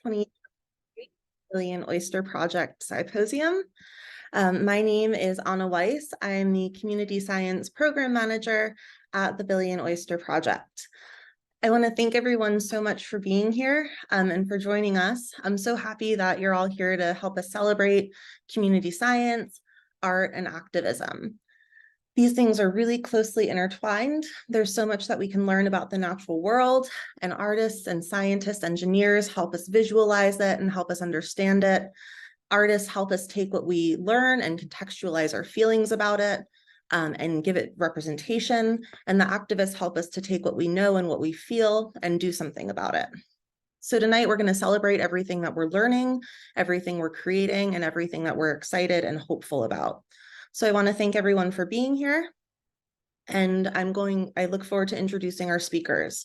2023 Billion Oyster Project Scy-posium. My name is Anna Weiss. I am the Community Science Program Manager at the Billion Oyster Project. I want to thank everyone so much for being here and for joining us. I'm so happy that you're all here to help us celebrate community science, art, and activism. These things are really closely intertwined. There's so much that we can learn about the natural world, and artists and scientists, engineers help us visualize it and help us understand it. Artists help us take what we learn and contextualize our feelings about it and give it representation. And the activists help us to take what we know and what we feel and do something about it. So tonight we're going to celebrate everything that we're learning, everything we're creating, and everything that we're excited and hopeful about. So I want to thank everyone for being here. And I look forward to introducing our speakers.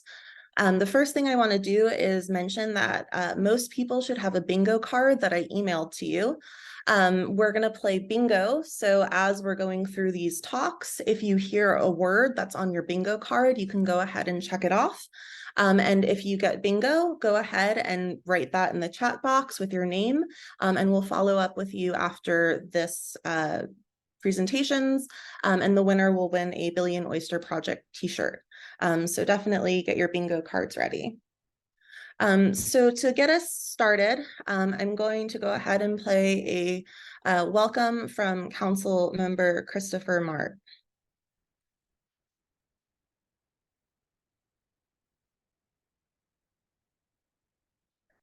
The first thing I want to do is mention that most people should have a bingo card that I emailed to you. We're going to play bingo. So as we're going through these talks, if you hear a word that's on your bingo card, you can go ahead and check it off. And if you get bingo, go ahead and write that in the chat box with your name, and we'll follow up with you after this presentations, and the winner will win a Billion Oyster Project t-shirt. So definitely get your bingo cards ready. So to get us started, I'm going to go ahead and play a welcome from Council Member Christopher Mart.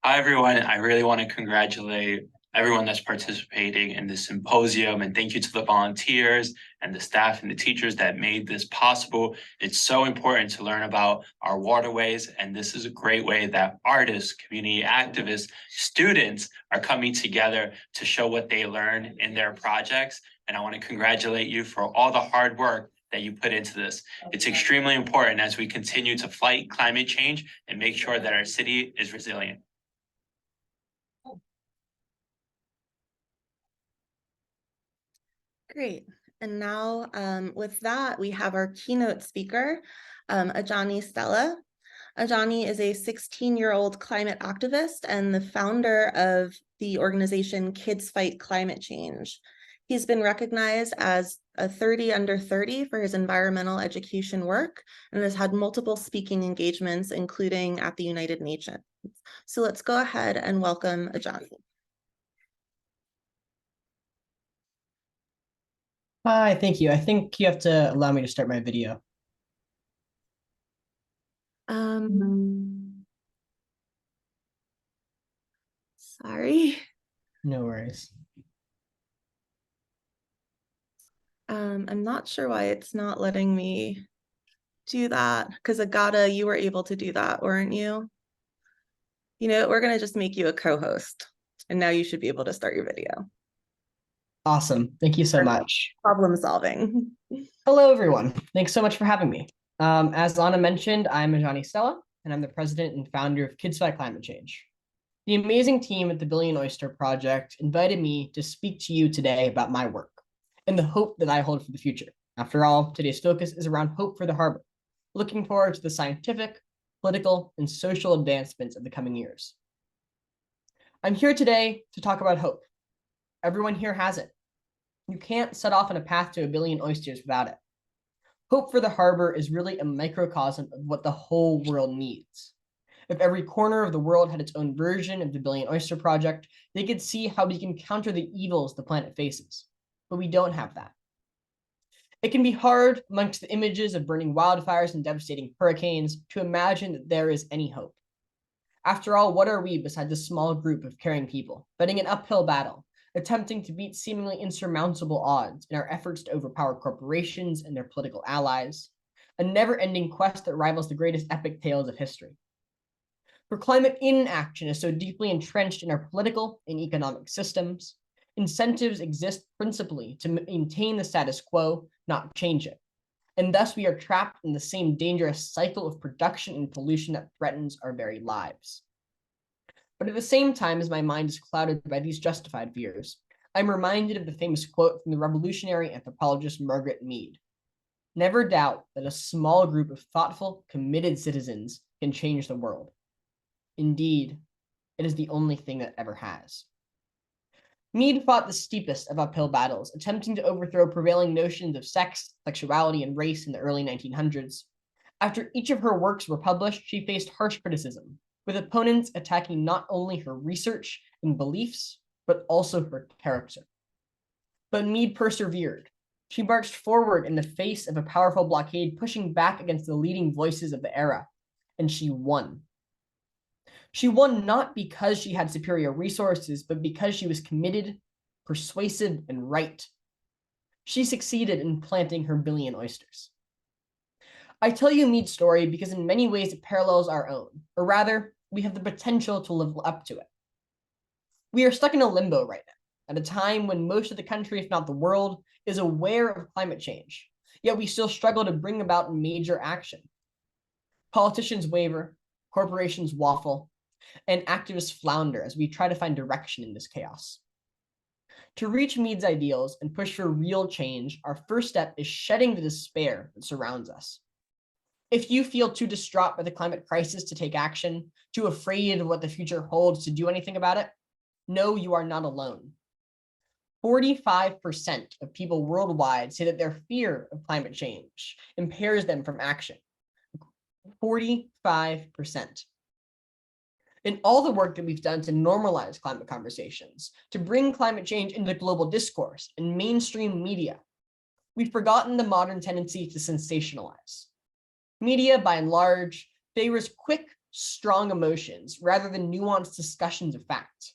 Hi, everyone. I really want to congratulate everyone that's participating in this symposium, and thank you to the volunteers and the staff and the teachers that made this possible. It's so important to learn about our waterways, and this is a great way that artists, community activists, students are coming together to show what they learn in their projects. And I want to congratulate you for all the hard work that you put into this. It's extremely important as we continue to fight climate change and make sure that our city is resilient. Great. And now with that, we have our keynote speaker, Ajani Stella. Ajani is a 16-year-old climate activist and the founder of the organization Kids Fight Climate Change. He's been recognized as a 30 under 30 for his environmental education work and has had multiple speaking engagements, including at the United Nations. So let's go ahead and welcome Ajani. Hi, thank you. I think you have to allow me to start my video. Sorry. No worries. I'm not sure why it's not letting me do that, because Agata, you were able to do that, weren't you? You know, we're going to just make you a co-host, and now you should be able to start your video. Awesome. Thank you so much. Problem solving. Hello, everyone. Thanks so much for having me. As Anna mentioned, I'm Ajani Stella, and I'm the president and founder of Kids Fight Climate Change. The amazing team at the Billion Oyster Project invited me to speak to you today about my work and the hope that I hold for the future. After all, today's focus is around hope for the harbor, looking forward to the scientific, political, and social advancements of the coming years. I'm here today to talk about hope. Everyone here has it. You can't set off on a path to a billion oysters without it. Hope for the harbor is really a microcosm of what the whole world needs. If every corner of the world had its own version of the Billion Oyster Project, they could see how we can counter the evils the planet faces. But we don't have that. It can be hard, amongst the images of burning wildfires and devastating hurricanes, to imagine that there is any hope. After all, what are we besides a small group of caring people, fighting an uphill battle, attempting to beat seemingly insurmountable odds in our efforts to overpower corporations and their political allies, a never-ending quest that rivals the greatest epic tales of history. For climate inaction is so deeply entrenched in our political and economic systems, incentives exist principally to maintain the status quo, not change it. And thus we are trapped in the same dangerous cycle of production and pollution that threatens our very lives. But at the same time as my mind is clouded by these justified fears, I'm reminded of the famous quote from the revolutionary anthropologist Margaret Mead. Never doubt that a small group of thoughtful, committed citizens can change the world. Indeed, It is the only thing that ever has. Mead fought the steepest of uphill battles, attempting to overthrow prevailing notions of sex, sexuality, and race in the early 1900s. After each of her works were published, she faced harsh criticism, with opponents attacking not only her research and beliefs, but also her character. But Mead persevered. She marched forward in the face of a powerful blockade, pushing back against the leading voices of the era, and she won. She won not because she had superior resources, but because she was committed, persuasive, and right. She succeeded in planting her billion oysters. I tell you Mead's story because in many ways it parallels our own, or rather, we have the potential to live up to it. We are stuck in a limbo right now, at a time when most of the country, if not the world, is aware of climate change, yet we still struggle to bring about major action. Politicians waver, corporations waffle, and activists flounder as we try to find direction in this chaos. To reach Mead's ideals and push for real change, our first step is shedding the despair that surrounds us. If you feel too distraught by the climate crisis to take action, too afraid of what the future holds to do anything about it, know you are not alone. 45% of people worldwide say that their fear of climate change impairs them from action. 45%. In all the work that we've done to normalize climate conversations, to bring climate change into global discourse and mainstream media, we've forgotten the modern tendency to sensationalize. Media, by and large, favors quick, strong emotions rather than nuanced discussions of fact.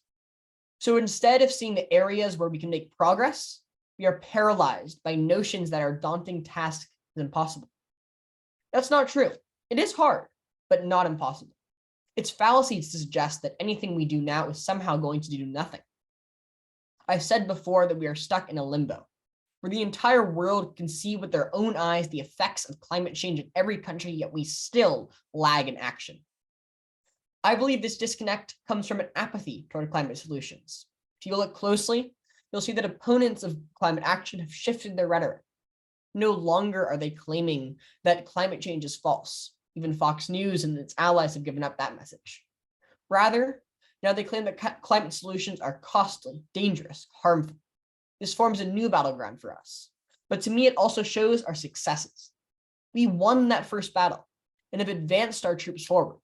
So instead of seeing the areas where we can make progress, we are paralyzed by notions that our daunting task is impossible. That's not true. It is hard, but not impossible. It's fallacy to suggest that anything we do now is somehow going to do nothing. I've said before that we are stuck in a limbo, where the entire world can see with their own eyes the effects of climate change in every country, yet we still lag in action. I believe this disconnect comes from an apathy toward climate solutions. If you look closely, you'll see that opponents of climate action have shifted their rhetoric. No longer are they claiming that climate change is false. Even Fox News and its allies have given up that message. Rather, now they claim that climate solutions are costly, dangerous, harmful. This forms a new battleground for us. But to me, it also shows our successes. We won that first battle and have advanced our troops forward.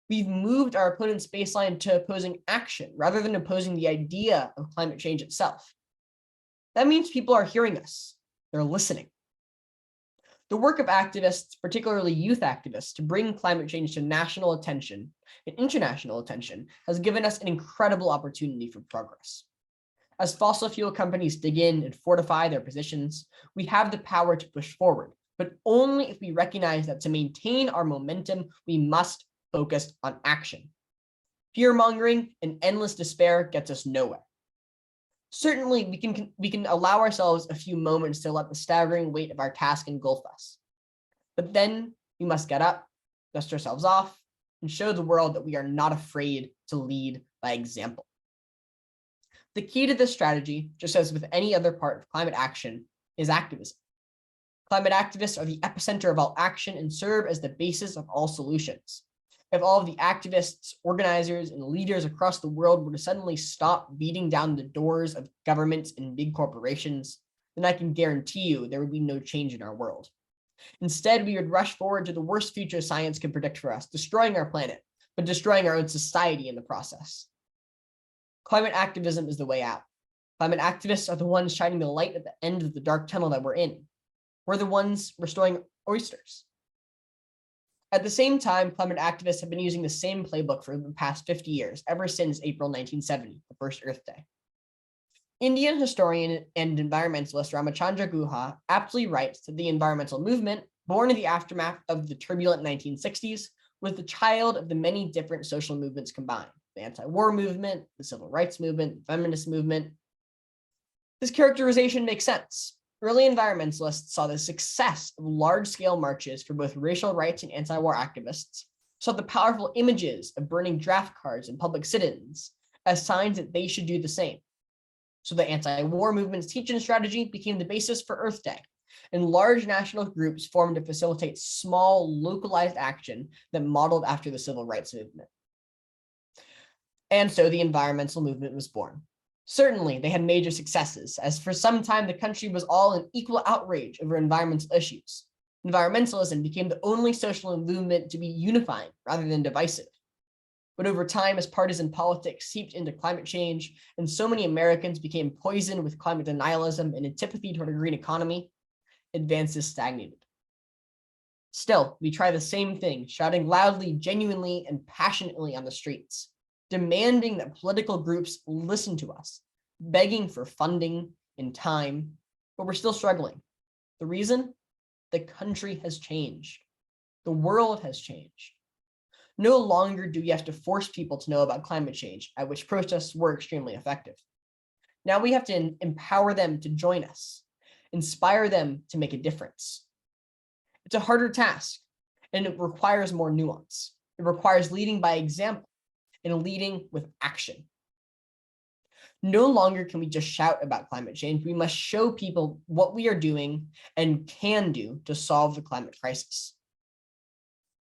We've moved our opponent's baseline to opposing action rather than opposing the idea of climate change itself. That means people are hearing us. They're listening. The work of activists, particularly youth activists, to bring climate change to national attention and international attention has given us an incredible opportunity for progress. As fossil fuel companies dig in and fortify their positions, we have the power to push forward, but only if we recognize that to maintain our momentum, we must focus on action. Fear-mongering and endless despair gets us nowhere. Certainly, we can allow ourselves a few moments to let the staggering weight of our task engulf us. But then we must get up, dust ourselves off, and show the world that we are not afraid to lead by example. The key to this strategy, just as with any other part of climate action, is activism. Climate activists are the epicenter of all action and serve as the basis of all solutions. If all of the activists, organizers, and leaders across the world were to suddenly stop beating down the doors of governments and big corporations, then I can guarantee you there would be no change in our world. Instead, we would rush forward to the worst future science could predict for us, destroying our planet, but destroying our own society in the process. Climate activism is the way out. Climate activists are the ones shining the light at the end of the dark tunnel that we're in. We're the ones restoring oysters. At the same time, climate activists have been using the same playbook for the past 50 years, ever since April 1970, the first Earth Day. Indian historian and environmentalist Ramachandra Guha aptly writes that the environmental movement, born in the aftermath of the turbulent 1960s, was the child of the many different social movements combined: the anti-war movement, the civil rights movement, the feminist movement. This characterization makes sense. Early environmentalists saw the success of large-scale marches for both racial rights and anti-war activists, saw the powerful images of burning draft cards and public sit-ins as signs that they should do the same. So the anti-war movement's teaching strategy became the basis for Earth Day, and large national groups formed to facilitate small, localized action that modeled after the civil rights movement. And so the environmental movement was born. Certainly, they had major successes, as for some time the country was all in equal outrage over environmental issues. Environmentalism became the only social movement to be unifying rather than divisive. But over time, as partisan politics seeped into climate change, and so many Americans became poisoned with climate denialism and antipathy toward a green economy, advances stagnated. Still, we try the same thing, shouting loudly, genuinely, and passionately on the streets, demanding that political groups listen to us, begging for funding and time, but we're still struggling. The reason? The country has changed. The world has changed. No longer do we have to force people to know about climate change, at which protests were extremely effective. Now we have to empower them to join us, inspire them to make a difference. It's a harder task, and it requires more nuance. It requires leading by example and leading with action. No longer can we just shout about climate change. We must show people what we are doing and can do to solve the climate crisis.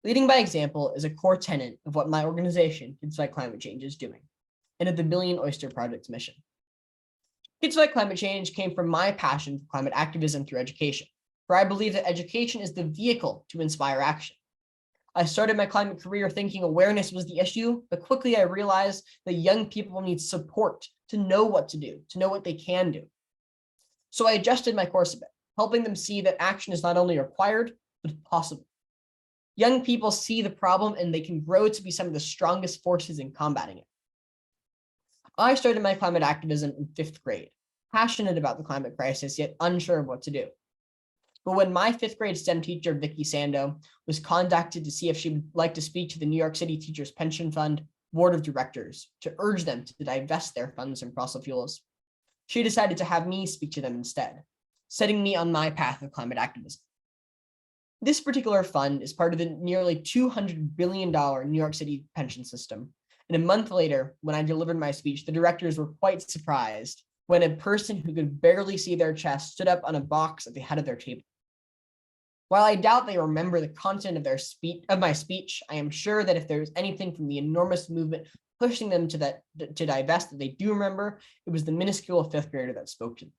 Leading by example is a core tenet of what my organization, Kids Fight Climate Change, is doing, and of the Billion Oyster Project's mission. Kids Fight Climate Change came from my passion for climate activism through education, where I believe that education is the vehicle to inspire action. I started my climate career thinking awareness was the issue, but quickly I realized that young people need support to know what to do, to know what they can do. So I adjusted my course a bit, helping them see that action is not only required, but possible. Young people see the problem and they can grow to be some of the strongest forces in combating it. I started my climate activism in 5th grade, passionate about the climate crisis, yet unsure of what to do. But when my 5th grade STEM teacher, Vicky Sando, was contacted to see if she would like to speak to the New York City Teachers Pension Fund Board of Directors to urge them to divest their funds from fossil fuels, she decided to have me speak to them instead, setting me on my path of climate activism. This particular fund is part of the nearly $200 billion New York City pension system. And a month later, when I delivered my speech, the directors were quite surprised when a person who could barely see their chest stood up on a box at the head of their table. While I doubt they remember the content of my speech, I am sure that if there was anything from the enormous movement pushing them to divest that they do remember, it was the minuscule 5th grader that spoke to them.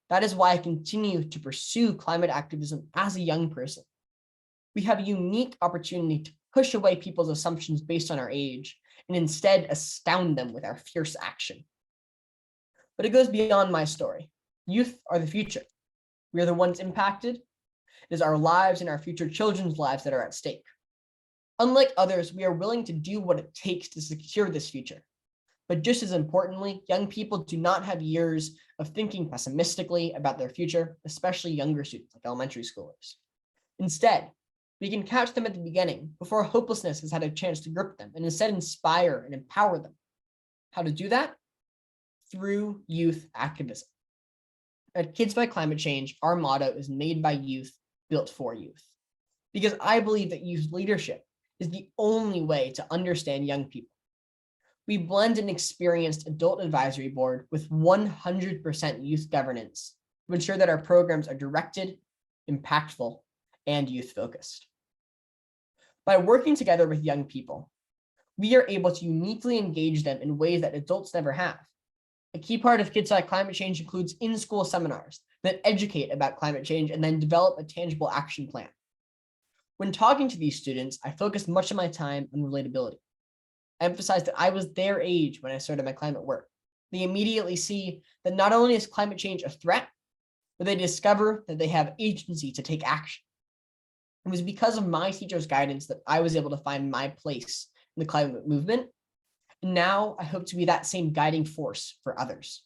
That is why I continue to pursue climate activism as a young person. We have a unique opportunity to push away people's assumptions based on our age and instead astound them with our fierce action. But it goes beyond my story. Youth are the future. We are the ones impacted. It is our lives and our future children's lives that are at stake. Unlike others, we are willing to do what it takes to secure this future. But just as importantly, young people do not have years of thinking pessimistically about their future, especially younger students like elementary schoolers. Instead, we can catch them at the beginning before hopelessness has had a chance to grip them and instead inspire and empower them. How to do that? Through youth activism. At Kids Fight Climate Change, our motto is made by youth, built for youth. Because I believe that youth leadership is the only way to understand young people. We blend an experienced adult advisory board with 100% youth governance to ensure that our programs are directed, impactful, and youth-focused. By working together with young people, we are able to uniquely engage them in ways that adults never have. A key part of Kids Fight Climate Change includes in-school seminars that educate about climate change and then develop a tangible action plan. When talking to these students, I focused much of my time on relatability. I emphasized that I was their age when I started my climate work. They immediately see that not only is climate change a threat, but they discover that they have agency to take action. It was because of my teacher's guidance that I was able to find my place in the climate movement. And now I hope to be that same guiding force for others.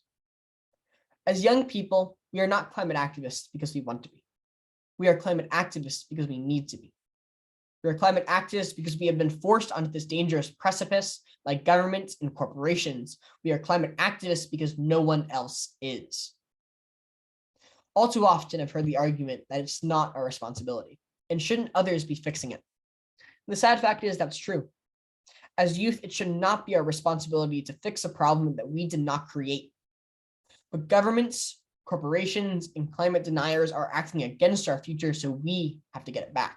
As young people, we are not climate activists because we want to be. We are climate activists because we need to be. We are climate activists because we have been forced onto this dangerous precipice like governments and corporations. We are climate activists because no one else is. All too often, I've heard the argument that it's not our responsibility, and shouldn't others be fixing it? And the sad fact is that's true. As youth, it should not be our responsibility to fix a problem that we did not create. But governments, corporations, and climate deniers are acting against our future, so we have to get it back.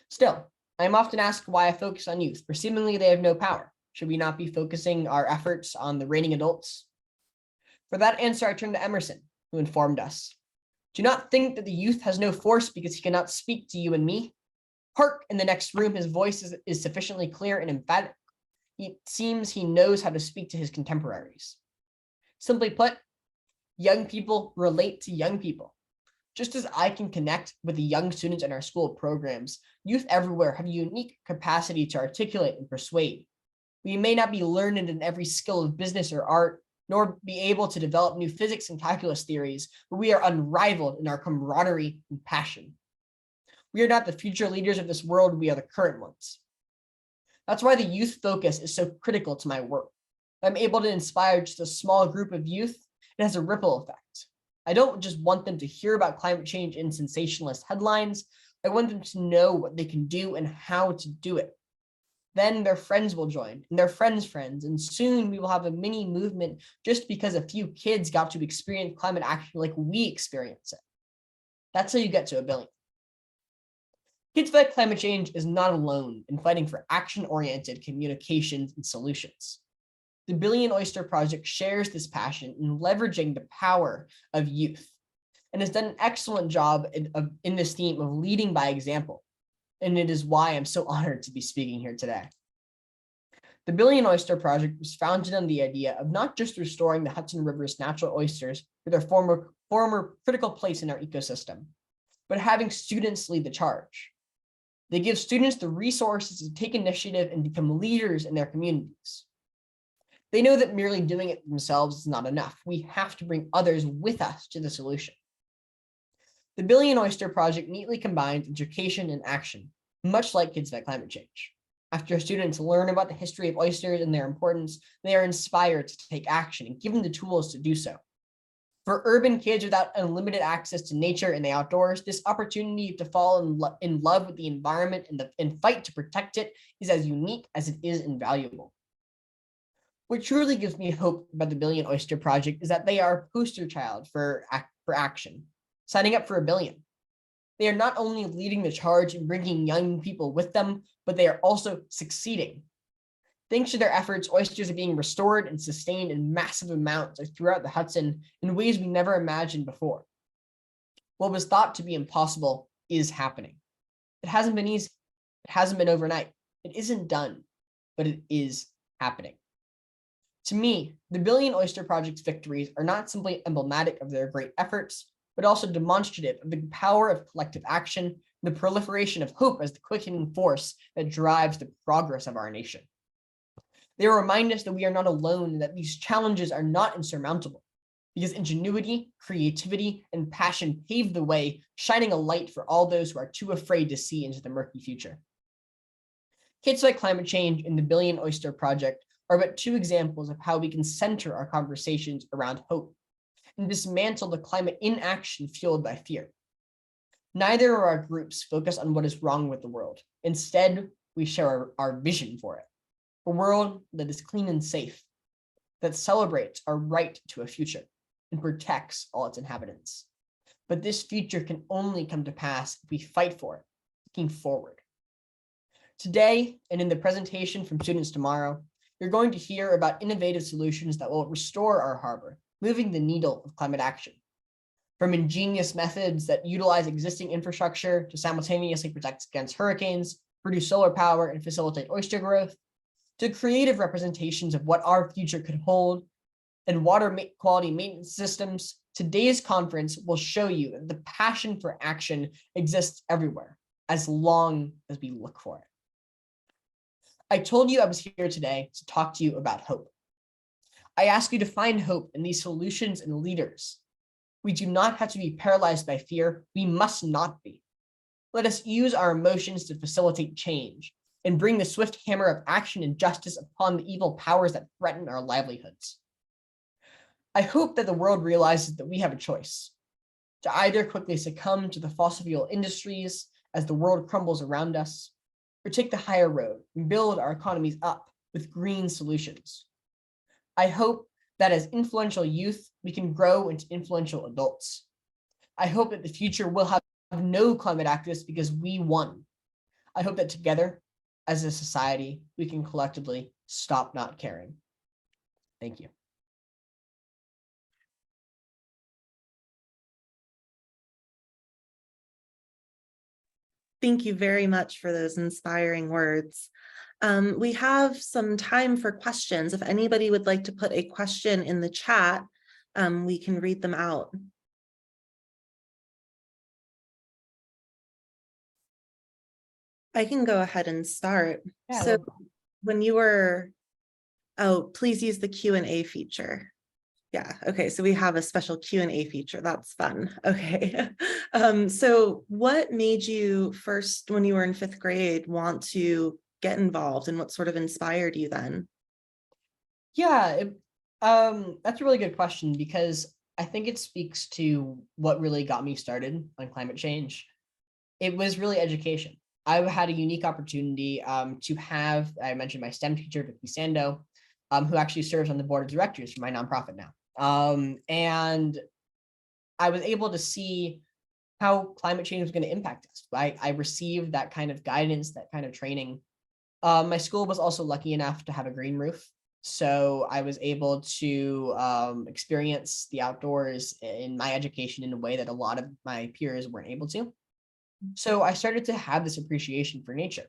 Still, I am often asked why I focus on youth, for seemingly they have no power. Should we not be focusing our efforts on the reigning adults? For that answer, I turn to Emerson, who informed us. Do not think that the youth has no force because he cannot speak to you and me. Hark, in the next room, his voice is sufficiently clear and emphatic. It seems he knows how to speak to his contemporaries. Simply put, young people relate to young people. Just as I can connect with the young students in our school programs, youth everywhere have a unique capacity to articulate and persuade. We may not be learned in every skill of business or art, nor be able to develop new physics and calculus theories, but we are unrivaled in our camaraderie and passion. We are not the future leaders of this world, we are the current ones. That's why the youth focus is so critical to my work. I'm able to inspire just a small group of youth. It has a ripple effect. I don't just want them to hear about climate change in sensationalist headlines. I want them to know what they can do and how to do it. Then their friends will join, and their friends' friends, and soon we will have a mini movement just because a few kids got to experience climate action like we experience it. That's how you get to 1 billion. Kids Fight Climate Change is not alone in fighting for action-oriented communications and solutions. The Billion Oyster Project shares this passion in leveraging the power of youth and has done an excellent job in this theme of leading by example. And it is why I'm so honored to be speaking here today. The Billion Oyster Project was founded on the idea of not just restoring the Hudson River's natural oysters to their former critical place in our ecosystem, but having students lead the charge. They give students the resources to take initiative and become leaders in their communities. They know that merely doing it themselves is not enough. We have to bring others with us to the solution. The Billion Oyster Project neatly combines education and action, much like Kids Fight Climate Change. After students learn about the history of oysters and their importance, they are inspired to take action and given the tools to do so. For urban kids without unlimited access to nature and the outdoors, this opportunity to fall in love with the environment and fight to protect it is as unique as it is invaluable. What truly gives me hope about the Billion Oyster Project is that they are a poster child for action, signing up for 1 billion. They are not only leading the charge and bringing young people with them, but they are also succeeding. Thanks to their efforts, oysters are being restored and sustained in massive amounts throughout the Hudson in ways we never imagined before. What was thought to be impossible is happening. It hasn't been easy. It hasn't been overnight. It isn't done, but it is happening. To me, the Billion Oyster Project's victories are not simply emblematic of their great efforts, but also demonstrative of the power of collective action and the proliferation of hope as the quickening force that drives the progress of our nation. They remind us that we are not alone and that these challenges are not insurmountable, because ingenuity, creativity, and passion pave the way, shining a light for all those who are too afraid to see into the murky future. Kids Fight Climate Change and the Billion Oyster Project are but 2 examples of how we can center our conversations around hope and dismantle the climate inaction fueled by fear. Neither of our groups focus on what is wrong with the world. Instead, we share our vision for it. A world that is clean and safe, that celebrates our right to a future and protects all its inhabitants. But this future can only come to pass if we fight for it, looking forward. Today, and in the presentation from students tomorrow, you're going to hear about innovative solutions that will restore our harbor, moving the needle of climate action. From ingenious methods that utilize existing infrastructure to simultaneously protect against hurricanes, produce solar power, and facilitate oyster growth, to creative representations of what our future could hold, and water quality maintenance systems, today's conference will show you that the passion for action exists everywhere, as long as we look for it. I told you I was here today to talk to you about hope. I ask you to find hope in these solutions and leaders. We do not have to be paralyzed by fear. We must not be. Let us use our emotions to facilitate change and bring the swift hammer of action and justice upon the evil powers that threaten our livelihoods. I hope that the world realizes that we have a choice to either quickly succumb to the fossil fuel industries as the world crumbles around us, or take the higher road and build our economies up with green solutions. I hope that as influential youth, we can grow into influential adults. I hope that the future will have no climate activists because we won. I hope that together, as a society, we can collectively stop not caring. Thank you. Thank you very much for those inspiring words. We have some time for questions. If anybody would like to put a question in the chat, we can read them out. I can go ahead and start. Yeah, So when you were, oh, please use the Q&A feature. Yeah, okay, so we have a special Q&A feature. That's fun. Okay. So what made you first, when you were in 5th grade, want to get involved, and what sort of inspired you then? Yeah, that's a really good question, because I think it speaks to what really got me started on climate change. It was really education. I had a unique opportunity to have, I mentioned my STEM teacher, Vicky Sando, who actually serves on the board of directors for my nonprofit now. And I was able to see how climate change was going to impact us. I received that kind of guidance, that kind of training. My school was also lucky enough to have a green roof. So I was able to experience the outdoors in my education in a way that a lot of my peers weren't able to. So I started to have this appreciation for nature.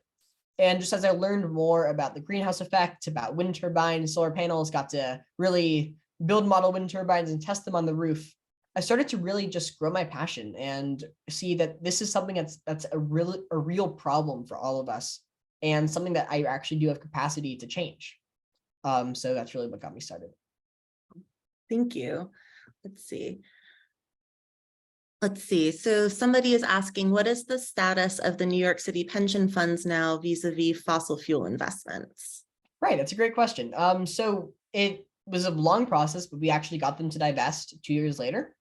And just as I learned more about the greenhouse effect, about wind turbines, solar panels, got to really build model wind turbines and test them on the roof, I started to really just grow my passion and see that this is something that's a real problem for all of us, and something that I actually do have capacity to change. So that's really what got me started. Thank you. Let's see. So somebody is asking, what is the status of the New York City pension funds now vis-a-vis fossil fuel investments? Right, that's a great question. So it was a long process, but we actually got them to divest 2 years later.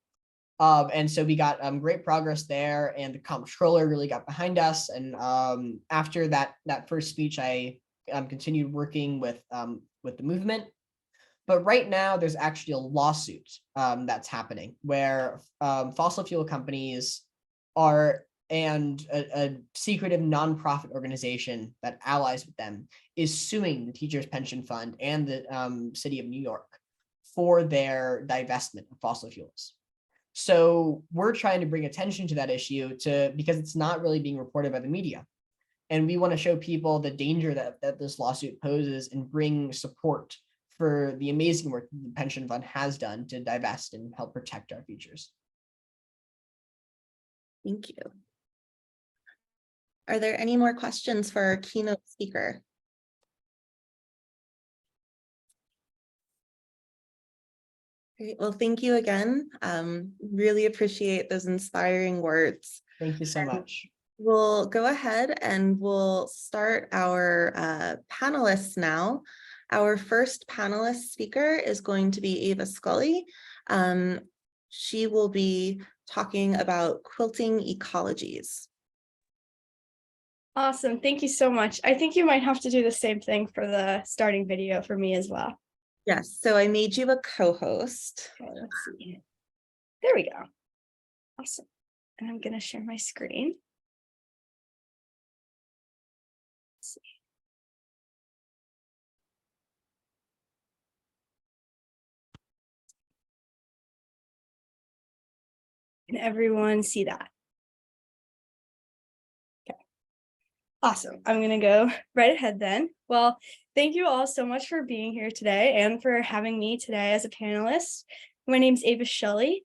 And so we got great progress there, and the comptroller really got behind us. And after that first speech, I continued working with the movement. But right now, there's actually a lawsuit that's happening where fossil fuel companies are, and a secretive nonprofit organization that allies with them is suing the Teachers Pension Fund and the city of New York for their divestment of fossil fuels. So we're trying to bring attention to that issue because it's not really being reported by the media. And we want to show people the danger that this lawsuit poses and bring support for the amazing work the pension fund has done to divest and help protect our futures. Thank you. Are there any more questions for our keynote speaker? Great. Well, thank you again. Really appreciate those inspiring words. Thank you so much. We'll go ahead and we'll start our panelists now. Our first panelist speaker is going to be Ava Scully. She will be talking about quilting ecologies. Awesome. Thank you so much. I think you might have to do the same thing for the starting video for me as well. Yes, so I made you a co-host. Okay, let's see. There we go. Awesome. And I'm going to share my screen. Let's see. Can everyone see that? Okay. Awesome. I'm going to go right ahead then. Well, thank you all so much for being here today and for having me today as a panelist. My name's Ava Scully,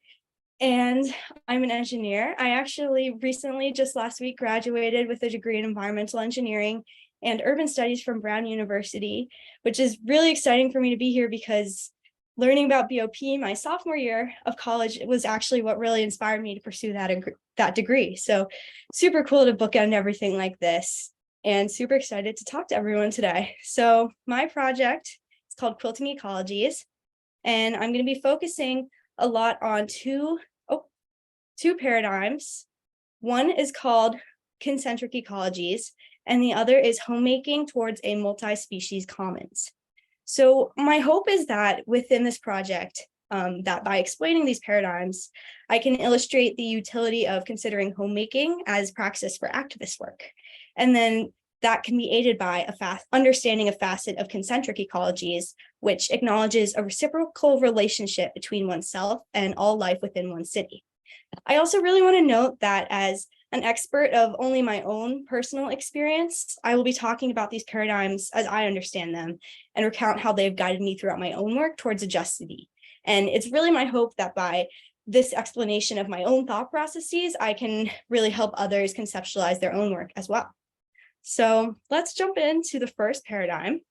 and I'm an engineer. I actually recently, just last week, graduated with a degree in environmental engineering and urban studies from Brown University, which is really exciting for me to be here because learning about BOP my sophomore year of college was actually what really inspired me to pursue that degree. So super cool to bookend everything like this, and super excited to talk to everyone today. So my project is called Quilting Ecologies, and I'm going to be focusing a lot on two paradigms. One is called concentric ecologies, and the other is homemaking towards a multi-species commons. So my hope is that within this project, that by explaining these paradigms, I can illustrate the utility of considering homemaking as praxis for activist work, and then that can be aided by understanding a facet of concentric ecologies, which acknowledges a reciprocal relationship between oneself and all life within one city. I also really want to note that as an expert of only my own personal experience, I will be talking about these paradigms as I understand them and recount how they have guided me throughout my own work towards a just city. And it's really my hope that by this explanation of my own thought processes, I can really help others conceptualize their own work as well. So let's jump into the first paradigm.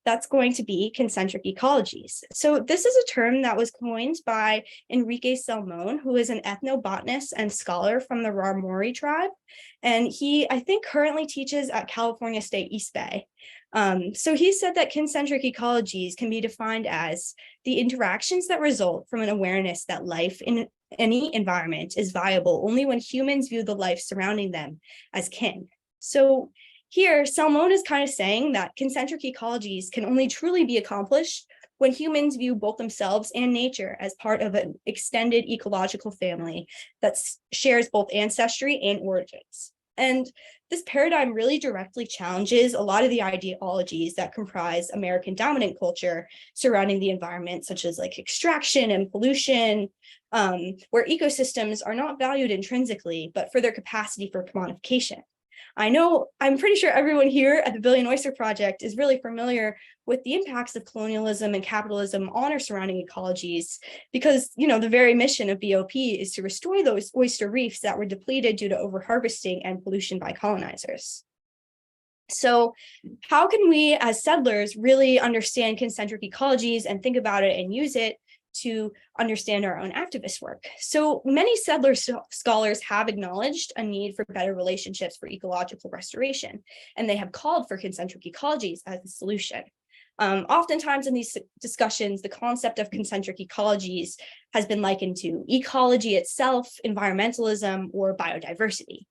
That's going to be concentric ecologies. So this is a term that was coined by Enrique Salmon, who is an ethnobotanist and scholar from the Raramuri tribe. And he, I think, currently teaches at California State East Bay. So he said that concentric ecologies can be defined as the interactions that result from an awareness that life in any environment is viable only when humans view the life surrounding them as kin. So here, Salmon is kind of saying that concentric ecologies can only truly be accomplished when humans view both themselves and nature as part of an extended ecological family that shares both ancestry and origins. And this paradigm really directly challenges a lot of the ideologies that comprise American dominant culture surrounding the environment, such as like extraction and pollution, where ecosystems are not valued intrinsically, but for their capacity for commodification. I'm pretty sure everyone here at the Billion Oyster Project is really familiar with the impacts of colonialism and capitalism on our surrounding ecologies, because, the very mission of BOP is to restore those oyster reefs that were depleted due to overharvesting and pollution by colonizers. So how can we as settlers really understand concentric ecologies and think about it and use it to understand our own activist work? So many settler scholars have acknowledged a need for better relationships for ecological restoration, and they have called for concentric ecologies as the solution. Oftentimes in these discussions, the concept of concentric ecologies has been likened to ecology itself, environmentalism, or biodiversity.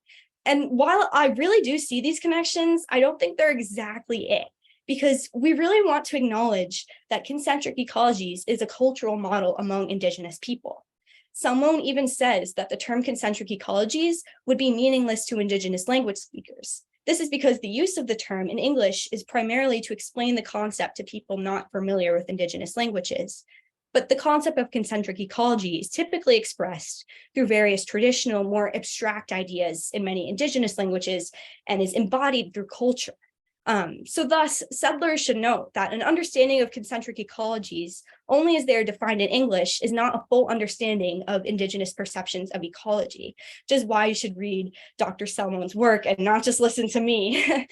And while I really do see these connections, I don't think they're exactly it, because we really want to acknowledge that concentric ecologies is a cultural model among Indigenous people. Salmon even says that the term concentric ecologies would be meaningless to Indigenous language speakers. This is because the use of the term in English is primarily to explain the concept to people not familiar with Indigenous languages. But the concept of concentric ecology is typically expressed through various traditional, more abstract ideas in many Indigenous languages and is embodied through culture. So thus, settlers should note that an understanding of concentric ecologies, only as they are defined in English, is not a full understanding of Indigenous perceptions of ecology, which is why you should read Dr. Salmon's work and not just listen to me.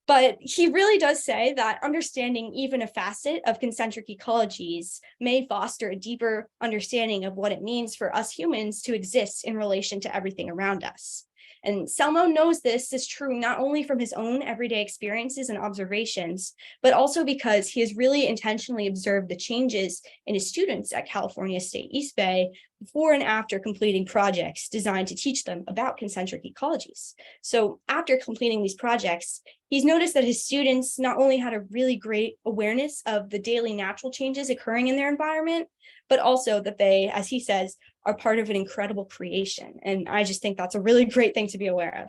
But he really does say that understanding even a facet of concentric ecologies may foster a deeper understanding of what it means for us humans to exist in relation to everything around us. And Salmon knows this is true not only from his own everyday experiences and observations, but also because he has really intentionally observed the changes in his students at California State East Bay before and after completing projects designed to teach them about concentric ecologies. So after completing these projects, he's noticed that his students not only had a really great awareness of the daily natural changes occurring in their environment, but also that they, as he says, are part of an incredible creation. And I just think that's a really great thing to be aware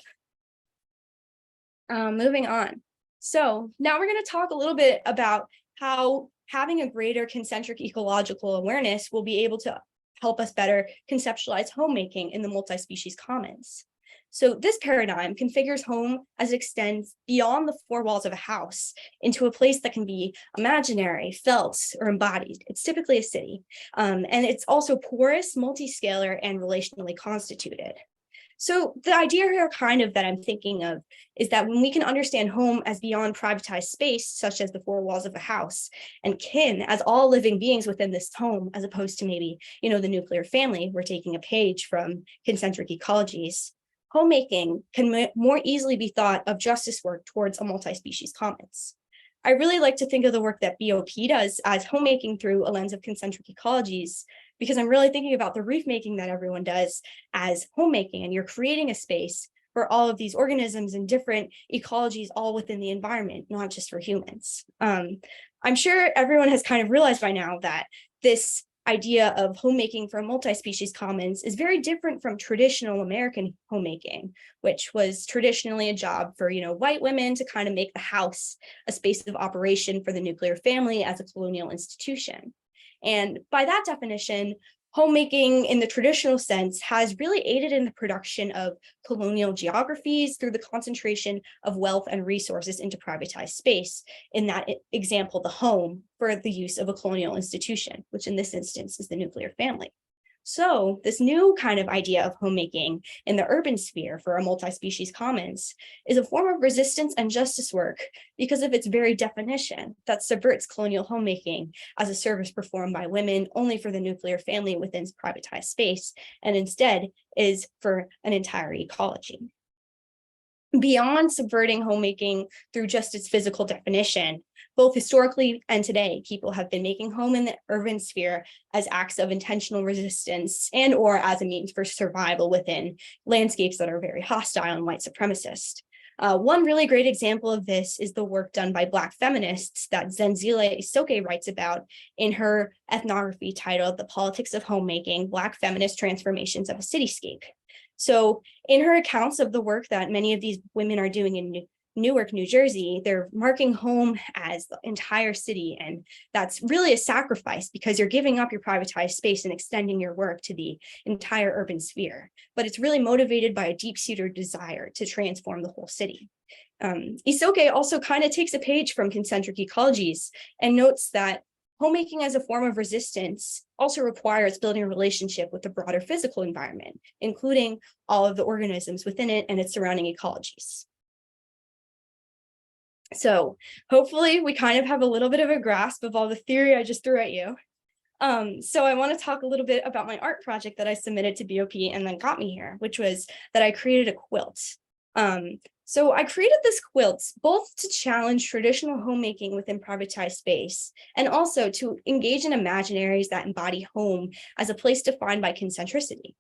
of. Moving on. So now we're going to talk a little bit about how having a greater concentric ecological awareness will be able to help us better conceptualize homemaking in the multi-species commons. So this paradigm configures home as it extends beyond the four walls of a house into a place that can be imaginary, felt, or embodied. It's typically a city, and it's also porous, multi-scalar, and relationally constituted. So the idea here kind of that I'm thinking of is that when we can understand home as beyond privatized space, such as the four walls of a house, and kin as all living beings within this home, as opposed to maybe, the nuclear family, we're taking a page from concentric ecologies, homemaking can more easily be thought of justice work towards a multi-species commons. I really like to think of the work that BOP does as homemaking through a lens of concentric ecologies, because I'm really thinking about the reef making that everyone does as homemaking, and you're creating a space for all of these organisms and different ecologies all within the environment, not just for humans. I'm sure everyone has kind of realized by now that this idea of homemaking for a multi-species commons is very different from traditional American homemaking, which was traditionally a job for, white women to kind of make the house a space of operation for the nuclear family as a colonial institution. And by that definition, homemaking in the traditional sense has really aided in the production of colonial geographies through the concentration of wealth and resources into privatized space. In that example, the home for the use of a colonial institution, which in this instance is the nuclear family. So this new kind of idea of homemaking in the urban sphere for a multi-species commons is a form of resistance and justice work because of its very definition that subverts colonial homemaking as a service performed by women only for the nuclear family within privatized space, and instead is for an entire ecology. Beyond subverting homemaking through just its physical definition, both historically and today, people have been making home in the urban sphere as acts of intentional resistance and or as a means for survival within landscapes that are very hostile and white supremacist. One really great example of this is the work done by Black feminists that Zenzile Isoke writes about in her ethnography titled The Politics of Homemaking, Black Feminist Transformations of a Cityscape. So in her accounts of the work that many of these women are doing in Newark, New Jersey, they're marking home as the entire city. And that's really a sacrifice because you're giving up your privatized space and extending your work to the entire urban sphere. But it's really motivated by a deep-seated desire to transform the whole city. Isoke also kind of takes a page from concentric ecologies and notes that homemaking as a form of resistance also requires building a relationship with the broader physical environment, including all of the organisms within it and its surrounding ecologies. So hopefully we kind of have a little bit of a grasp of all the theory I just threw at you. So I want to talk a little bit about my art project that I submitted to BOP and then got me here, which was that I created a quilt. So I created this quilt both to challenge traditional homemaking within privatized space and also to engage in imaginaries that embody home as a place defined by concentricity.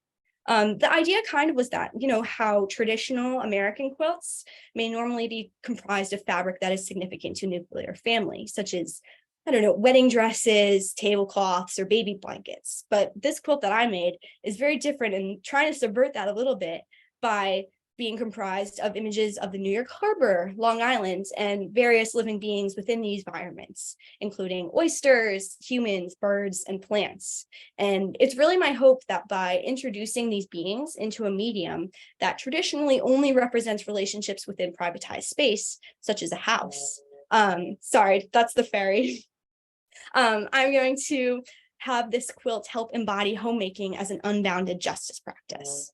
The idea kind of was that, how traditional American quilts may normally be comprised of fabric that is significant to a nuclear family, such as, wedding dresses, tablecloths, or baby blankets. But this quilt that I made is very different and trying to subvert that a little bit by being comprised of images of the New York Harbor, Long Island, and various living beings within these environments, including oysters, humans, birds, and plants. And it's really my hope that by introducing these beings into a medium that traditionally only represents relationships within privatized space, such as a house. Sorry, that's the ferry. I'm going to have this quilt help embody homemaking as an unbounded justice practice.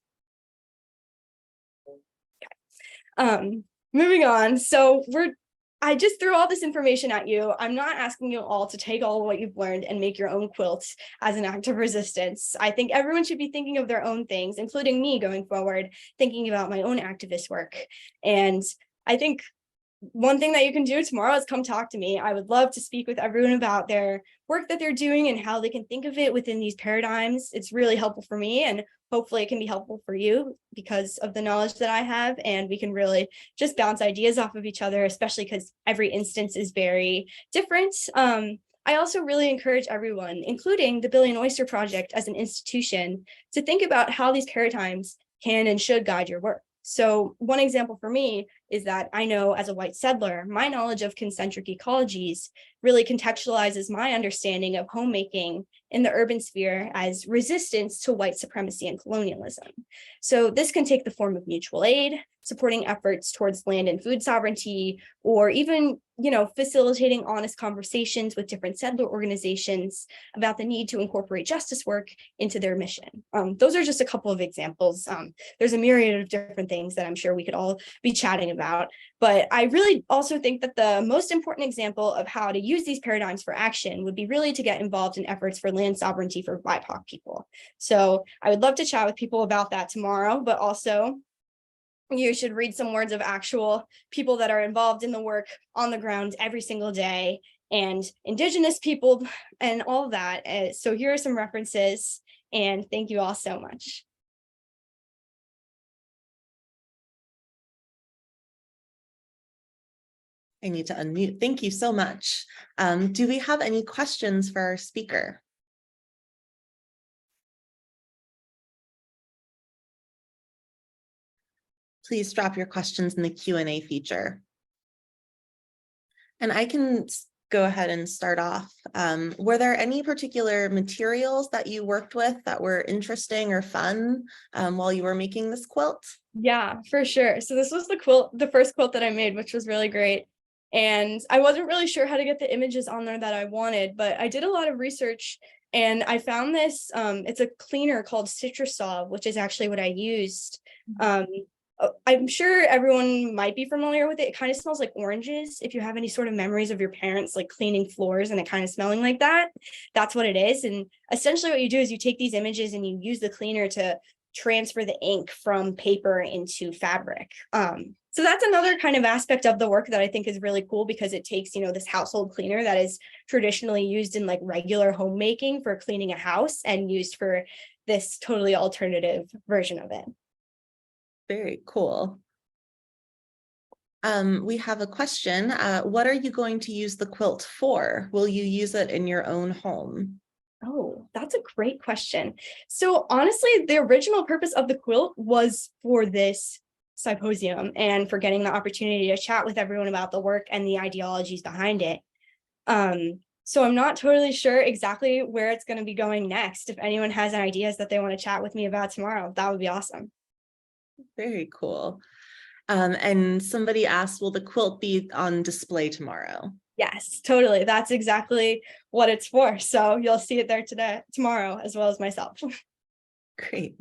Moving on. So I just threw all this information at you. I'm not asking you all to take all of what you've learned and make your own quilt as an act of resistance. I think everyone should be thinking of their own things, including me going forward, thinking about my own activist work. And I think one thing that you can do tomorrow is come talk to me. I would love to speak with everyone about their work that they're doing and how they can think of it within these paradigms. It's really helpful for me, and hopefully it can be helpful for you because of the knowledge that I have, and we can really just bounce ideas off of each other, especially because every instance is very different. I also really encourage everyone, including the Billion Oyster Project as an institution, to think about how these paradigms can and should guide your work. So one example for me is that I know as a white settler, my knowledge of concentric ecologies really contextualizes my understanding of homemaking in the urban sphere as resistance to white supremacy and colonialism. So this can take the form of mutual aid, supporting efforts towards land and food sovereignty, or even, facilitating honest conversations with different settler organizations about the need to incorporate justice work into their mission. Those are just a couple of examples. There's a myriad of different things that I'm sure we could all be chatting about, but I really also think that the most important example of how to use these paradigms for action would be really to get involved in efforts for land sovereignty for BIPOC people. So I would love to chat with people about that tomorrow, but also you should read some words of actual people that are involved in the work on the ground every single day, and Indigenous people and all that. So here are some references, and thank you all so much. I need to unmute. Thank you so much. Do we have any questions for our speaker? please drop your questions in the Q&A feature. And I can go ahead and start off. Were there any particular materials that you worked with that were interesting or fun while you were making this quilt? Yeah, for sure. So this was the first quilt that I made, which was really great. And I wasn't really sure how to get the images on there that I wanted, but I did a lot of research and I found this, it's a cleaner called Citrusol, which is actually what I used. I'm sure everyone might be familiar with it. It kind of smells like oranges. If you have any sort of memories of your parents like cleaning floors and it kind of smelling like that, that's what it is. And essentially what you do is you take these images and you use the cleaner to transfer the ink from paper into fabric. So that's another kind of aspect of the work that I think is really cool because it takes, this household cleaner that is traditionally used in like regular homemaking for cleaning a house and used for this totally alternative version of it. Very cool. We have a question. What are you going to use the quilt for? Will you use it in your own home? Oh, that's a great question. So honestly, the original purpose of the quilt was for this Scy-posium and for getting the opportunity to chat with everyone about the work and the ideologies behind it. So I'm not totally sure exactly where it's going to be going next. If anyone has ideas that they want to chat with me about tomorrow, that would be awesome. Very cool. And somebody asked, will the quilt be on display tomorrow? Yes, totally. That's exactly what it's for. So you'll see it there tomorrow, as well as myself. Great.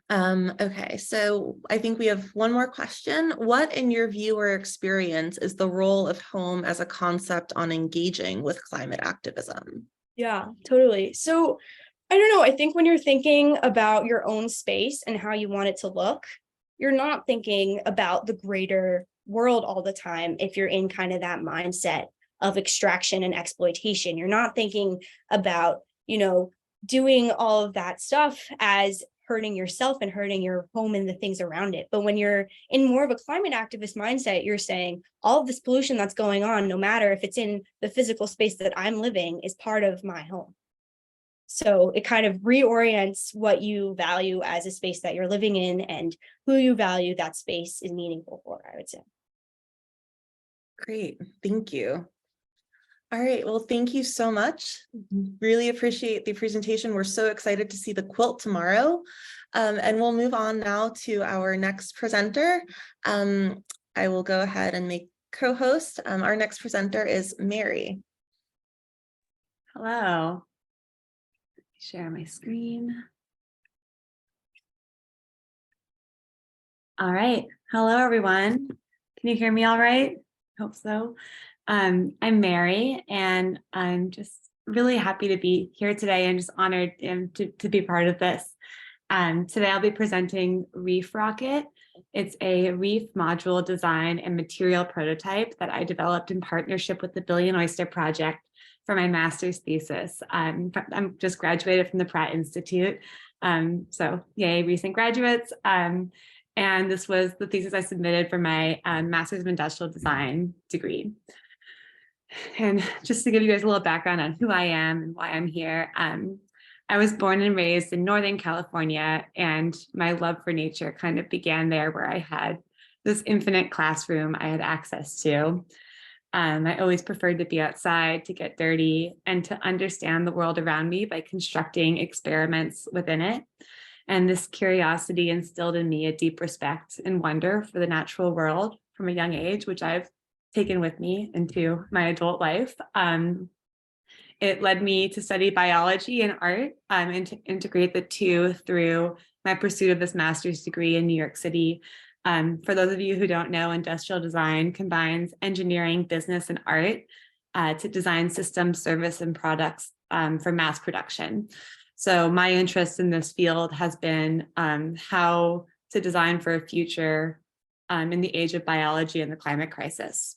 Okay, so I think we have one more question. What, in your view or experience, is the role of home as a concept on engaging with climate activism? Yeah, totally. So I don't know. I think when you're thinking about your own space and how you want it to look, you're not thinking about the greater world all the time. If you're in kind of that mindset of extraction and exploitation, you're not thinking about, doing all of that stuff as hurting yourself and hurting your home and the things around it. But when you're in more of a climate activist mindset, you're saying all of this pollution that's going on, no matter if it's in the physical space that I'm living, is part of my home. So it kind of reorients what you value as a space that you're living in and who you value that space is meaningful for, I would say. Great, thank you. All right, well, thank you so much. Really appreciate the presentation. We're so excited to see the quilt tomorrow. And we'll move on now to our next presenter. I will go ahead and make co-host. Our next presenter is Mary. Hello. Share my screen. All right. Hello, everyone. Can you hear me all right? Hope so. I'm Mary, and I'm just really happy to be here today and just honored to be part of this. Today I'll be presenting Reef Rocket. It's a reef module design and material prototype that I developed in partnership with the Billion Oyster Project for my master's thesis. I'm just graduated from the Pratt Institute. So yay, recent graduates. And this was the thesis I submitted for my master's of industrial design degree. And just to give you guys a little background on who I am and why I'm here. I was born and raised in Northern California, and my love for nature kind of began there, where I had this infinite classroom I had access to. I always preferred to be outside, to get dirty, and to understand the world around me by constructing experiments within it. And this curiosity instilled in me a deep respect and wonder for the natural world from a young age, which I've taken with me into my adult life. It led me to study biology and art and to integrate the two through my pursuit of this master's degree in New York City. For those of you who don't know, industrial design combines engineering, business, and art to design systems, service, and products for mass production. So my interest in this field has been how to design for a future in the age of biology and the climate crisis.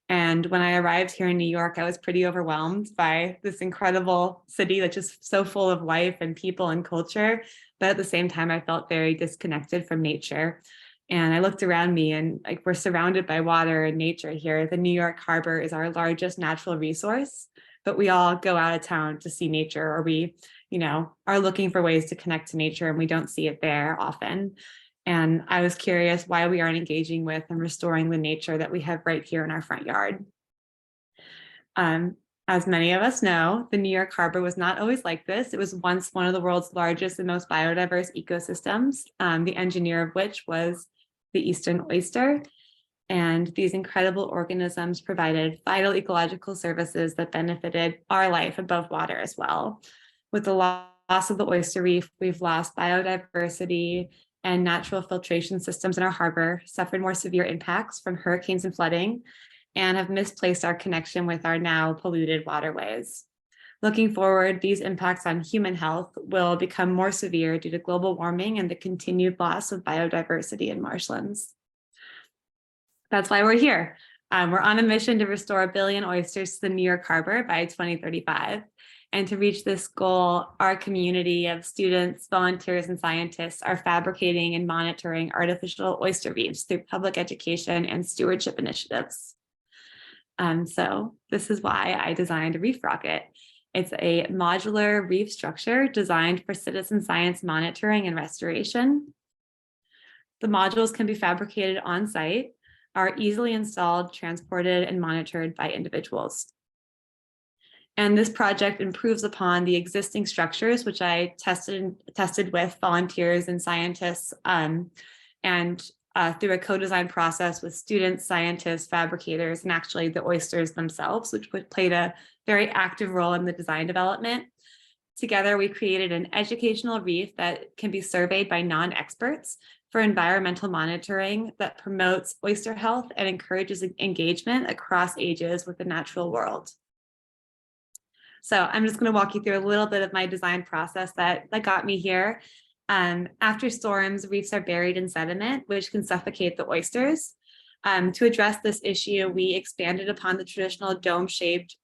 And when I arrived here in New York, I was pretty overwhelmed by this incredible city that's just so full of life and people and culture. But at the same time, I felt very disconnected from nature. And I looked around me, and like, we're surrounded by water and nature here. The New York Harbor is our largest natural resource, but we all go out of town to see nature, or we, are looking for ways to connect to nature, and we don't see it there often. And I was curious why we aren't engaging with and restoring the nature that we have right here in our front yard. As many of us know, the New York Harbor was not always like this. It was once one of the world's largest and most biodiverse ecosystems, the engineer of which was the eastern oyster. And these incredible organisms provided vital ecological services that benefited our life above water as well. With the loss of the oyster reef, we've lost biodiversity, and natural filtration systems in our harbor suffered more severe impacts from hurricanes and flooding, and have misplaced our connection with our now polluted waterways. Looking forward, these impacts on human health will become more severe due to global warming and the continued loss of biodiversity in marshlands. That's why we're here. We're on a mission to restore 1 billion oysters to the New York Harbor by 2035. And to reach this goal, our community of students, volunteers, and scientists are fabricating and monitoring artificial oyster reefs through public education and stewardship initiatives. So this is why I designed a reef rocket. It's a modular reef structure designed for citizen science monitoring and restoration. The modules can be fabricated on site, are easily installed, transported, and monitored by individuals. And this project improves upon the existing structures, which I tested with volunteers and scientists, through a co-design process with students, scientists, fabricators, and actually the oysters themselves, which played a very active role in the design development. Together, we created an educational reef that can be surveyed by non-experts for environmental monitoring that promotes oyster health and encourages engagement across ages with the natural world. So I'm just going to walk you through a little bit of my design process that got me here. After storms, reefs are buried in sediment, which can suffocate the oysters. To address this issue, we expanded upon the traditional dome-shaped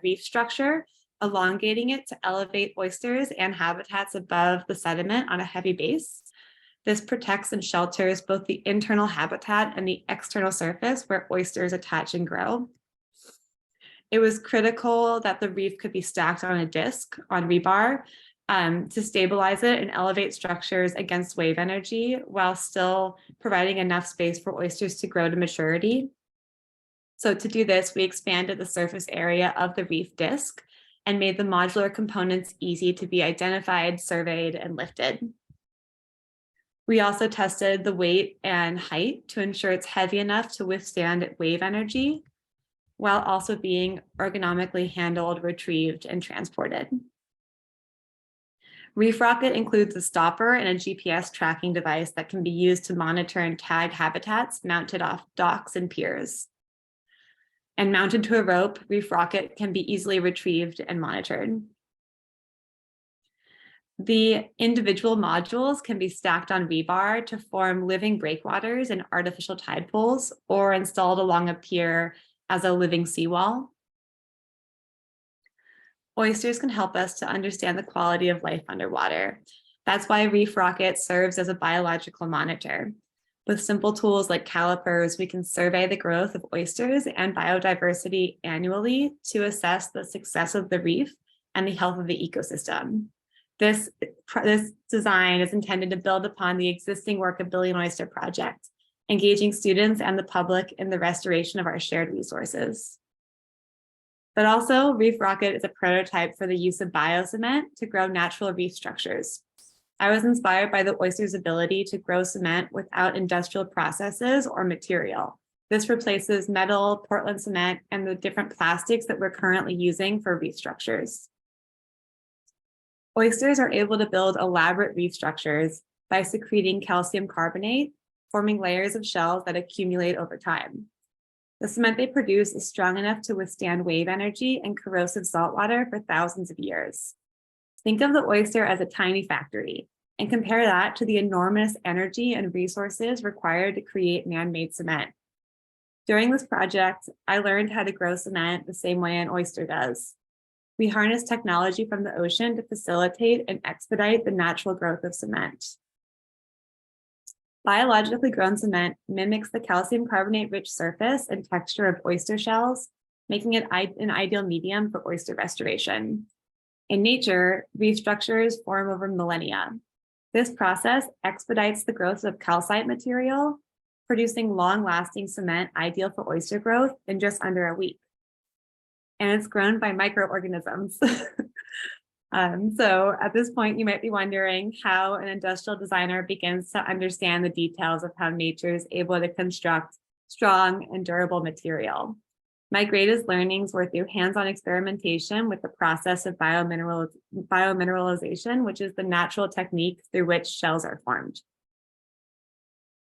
reef structure, elongating it to elevate oysters and habitats above the sediment on a heavy base. This protects and shelters both the internal habitat and the external surface where oysters attach and grow. It was critical that the reef could be stacked on a disc on rebar to stabilize it and elevate structures against wave energy while still providing enough space for oysters to grow to maturity. So to do this, we expanded the surface area of the reef disc and made the modular components easy to be identified, surveyed, and lifted. We also tested the weight and height to ensure it's heavy enough to withstand wave energy, while also being ergonomically handled, retrieved, and transported. Reef Rocket includes a stopper and a GPS tracking device that can be used to monitor and tag habitats mounted off docks and piers. And mounted to a rope, Reef Rocket can be easily retrieved and monitored. The individual modules can be stacked on rebar to form living breakwaters and artificial tide pools, or installed along a pier as a living seawall. Oysters can help us to understand the quality of life underwater. That's why Reef Rocket serves as a biological monitor. With simple tools like calipers, we can survey the growth of oysters and biodiversity annually to assess the success of the reef and the health of the ecosystem. This design is intended to build upon the existing work of Billion Oyster Project, engaging students and the public in the restoration of our shared resources. But also, Reef Rocket is a prototype for the use of biocement to grow natural reef structures. I was inspired by the oyster's ability to grow cement without industrial processes or material. This replaces metal, Portland cement, and the different plastics that we're currently using for reef structures. Oysters are able to build elaborate reef structures by secreting calcium carbonate, forming layers of shells that accumulate over time. The cement they produce is strong enough to withstand wave energy and corrosive saltwater for thousands of years. Think of the oyster as a tiny factory and compare that to the enormous energy and resources required to create man-made cement. During this project, I learned how to grow cement the same way an oyster does. We harness technology from the ocean to facilitate and expedite the natural growth of cement. Biologically grown cement mimics the calcium carbonate-rich surface and texture of oyster shells, making it an ideal medium for oyster restoration. In nature, reef structures form over millennia. This process expedites the growth of calcite material, producing long-lasting cement ideal for oyster growth in just under a week. And it's grown by microorganisms. So at this point, you might be wondering how an industrial designer begins to understand the details of how nature is able to construct strong and durable material. My greatest learnings were through hands-on experimentation with the process of biomineralization, which is the natural technique through which shells are formed.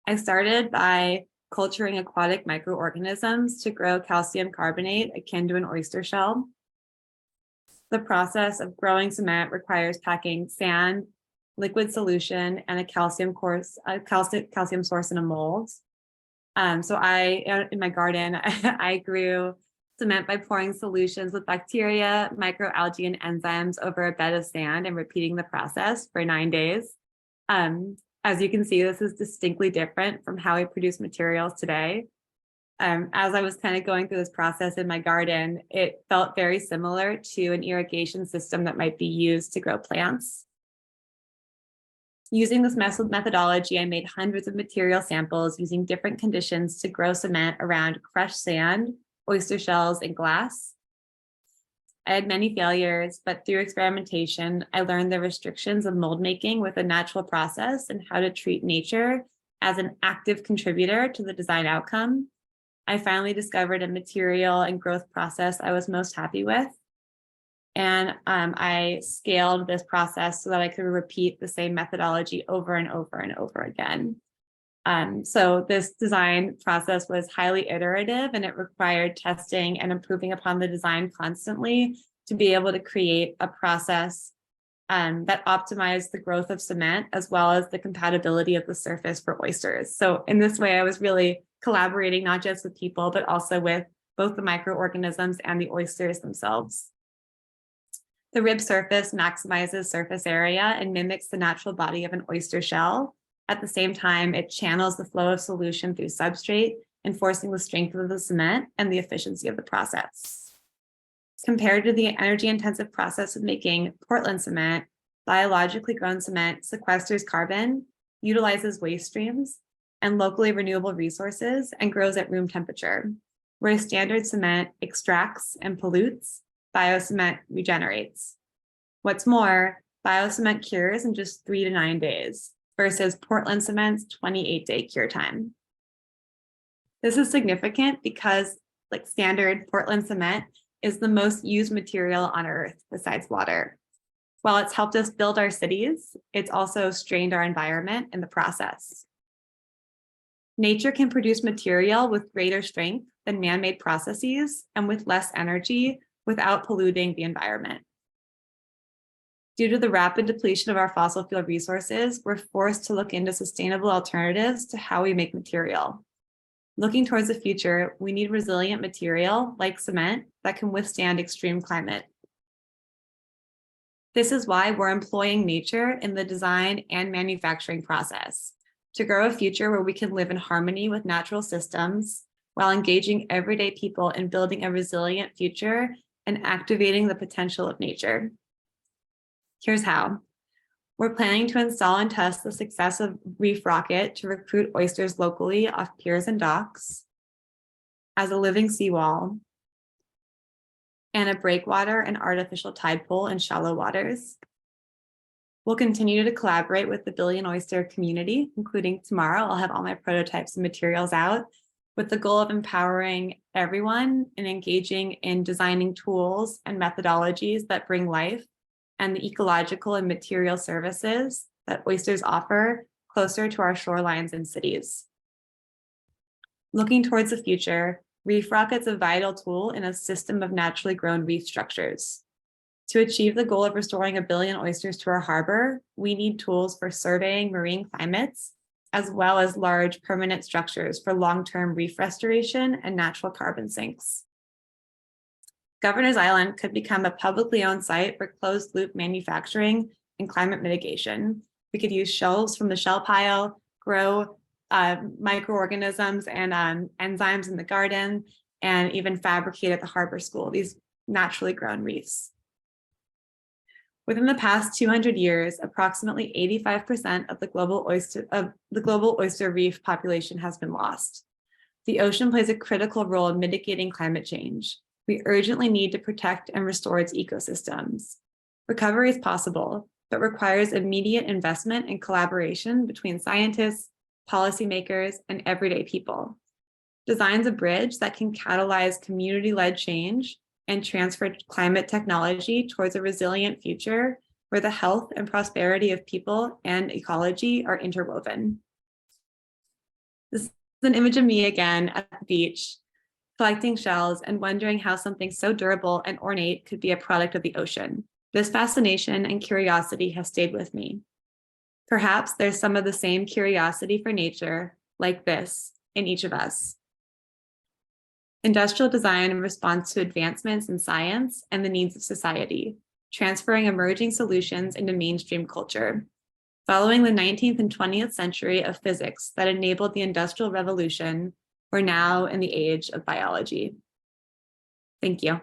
I started by culturing aquatic microorganisms to grow calcium carbonate akin to an oyster shell. The process of growing cement requires packing sand, liquid solution, and a calcium source in a mold. So in my garden, I grew cement by pouring solutions with bacteria, microalgae, and enzymes over a bed of sand and repeating the process for 9 days. As you can see, this is distinctly different from how we produce materials today. As I was kind of going through this process in my garden, it felt very similar to an irrigation system that might be used to grow plants. Using this methodology, I made hundreds of material samples using different conditions to grow cement around crushed sand, oyster shells, and glass. I had many failures, but through experimentation, I learned the restrictions of mold making with a natural process and how to treat nature as an active contributor to the design outcome. I finally discovered a material and growth process I was most happy with. And I scaled this process so that I could repeat the same methodology over and over and over again. So this design process was highly iterative, and it required testing and improving upon the design constantly to be able to create a process that optimized the growth of cement as well as the compatibility of the surface for oysters. So in this way, I was really collaborating not just with people, but also with both the microorganisms and the oysters themselves. The rib surface maximizes surface area and mimics the natural body of an oyster shell. At the same time, it channels the flow of solution through substrate, enforcing the strength of the cement and the efficiency of the process. Compared to the energy-intensive process of making Portland cement, biologically grown cement sequesters carbon, utilizes waste streams and locally renewable resources, and grows at room temperature, whereas standard cement extracts and pollutes, biocement regenerates. What's more, biocement cures in just 3 to 9 days versus Portland cement's 28-day cure time. This is significant because, like standard Portland cement, is the most used material on Earth besides water. While it's helped us build our cities, it's also strained our environment in the process. Nature can produce material with greater strength than man-made processes and with less energy without polluting the environment. Due to the rapid depletion of our fossil fuel resources, we're forced to look into sustainable alternatives to how we make material. Looking towards the future, we need resilient material like cement that can withstand extreme climate. This is why we're employing nature in the design and manufacturing process to grow a future where we can live in harmony with natural systems while engaging everyday people in building a resilient future and activating the potential of nature. Here's how. We're planning to install and test the success of Reef Rocket to recruit oysters locally off piers and docks as a living seawall and a breakwater and artificial tide pool in shallow waters. We'll continue to collaborate with the Billion Oyster community, including tomorrow. I'll have all my prototypes and materials out with the goal of empowering everyone and engaging in designing tools and methodologies that bring life and the ecological and material services that oysters offer closer to our shorelines and cities. Looking towards the future, Reef Rocket's a vital tool in a system of naturally grown reef structures. To achieve the goal of restoring 1 billion oysters to our harbor, we need tools for surveying marine climates, as well as large permanent structures for long-term reef restoration and natural carbon sinks. Governor's Island could become a publicly owned site for closed-loop manufacturing and climate mitigation. We could use shells from the shell pile, grow microorganisms and enzymes in the garden, and even fabricate at the harbor school, these naturally grown reefs. Within the past 200 years, approximately 85% of the global oyster reef population has been lost. The ocean plays a critical role in mitigating climate change. We urgently need to protect and restore its ecosystems. Recovery is possible, but requires immediate investment and collaboration between scientists, policymakers, and everyday people. Designs a bridge that can catalyze community-led change and transfer climate technology towards a resilient future where the health and prosperity of people and ecology are interwoven. This is an image of me again at the beach, collecting shells and wondering how something so durable and ornate could be a product of the ocean. This fascination and curiosity has stayed with me. Perhaps there's some of the same curiosity for nature, like this, in each of us. Industrial design in response to advancements in science and the needs of society, transferring emerging solutions into mainstream culture. Following the 19th and 20th century of physics that enabled the Industrial Revolution, we're now in the age of biology. Thank you.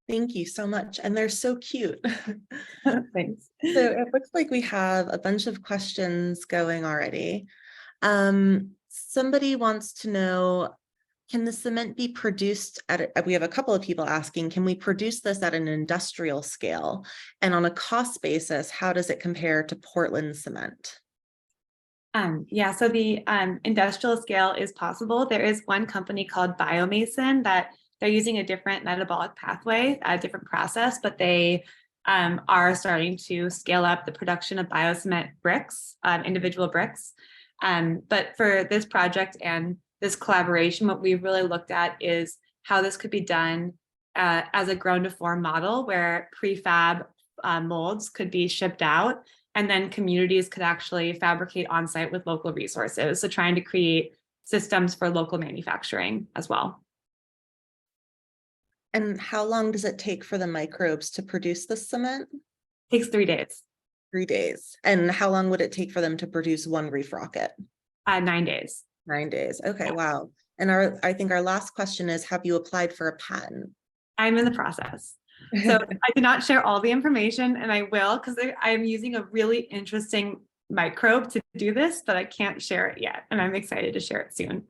Thank you so much. And they're so cute. Thanks. So it looks like we have a bunch of questions going already. Somebody wants to know, can the cement be produced we have a couple of people asking, can we produce this at an industrial scale? And on a cost basis, how does it compare to Portland cement? Yeah, so the industrial scale is possible. There is one company called Biomason that they're using a different metabolic pathway, a different process, but they are starting to scale up the production of biocement bricks, individual bricks. But for this project and this collaboration, what we really looked at is how this could be done as a grown to form model where prefab molds could be shipped out and then communities could actually fabricate on site with local resources. So trying to create systems for local manufacturing as well. And how long does it take for the microbes to produce the cement? Takes 3 days. 3 days. And how long would it take for them to produce one reef rocket? 9 days. 9 days. Okay, Yeah. wow. And I think our last question is, have you applied for a patent? I'm in the process. So I did not share all the information, and I will because I'm using a really interesting microbe to do this, but I can't share it yet. And I'm excited to share it soon.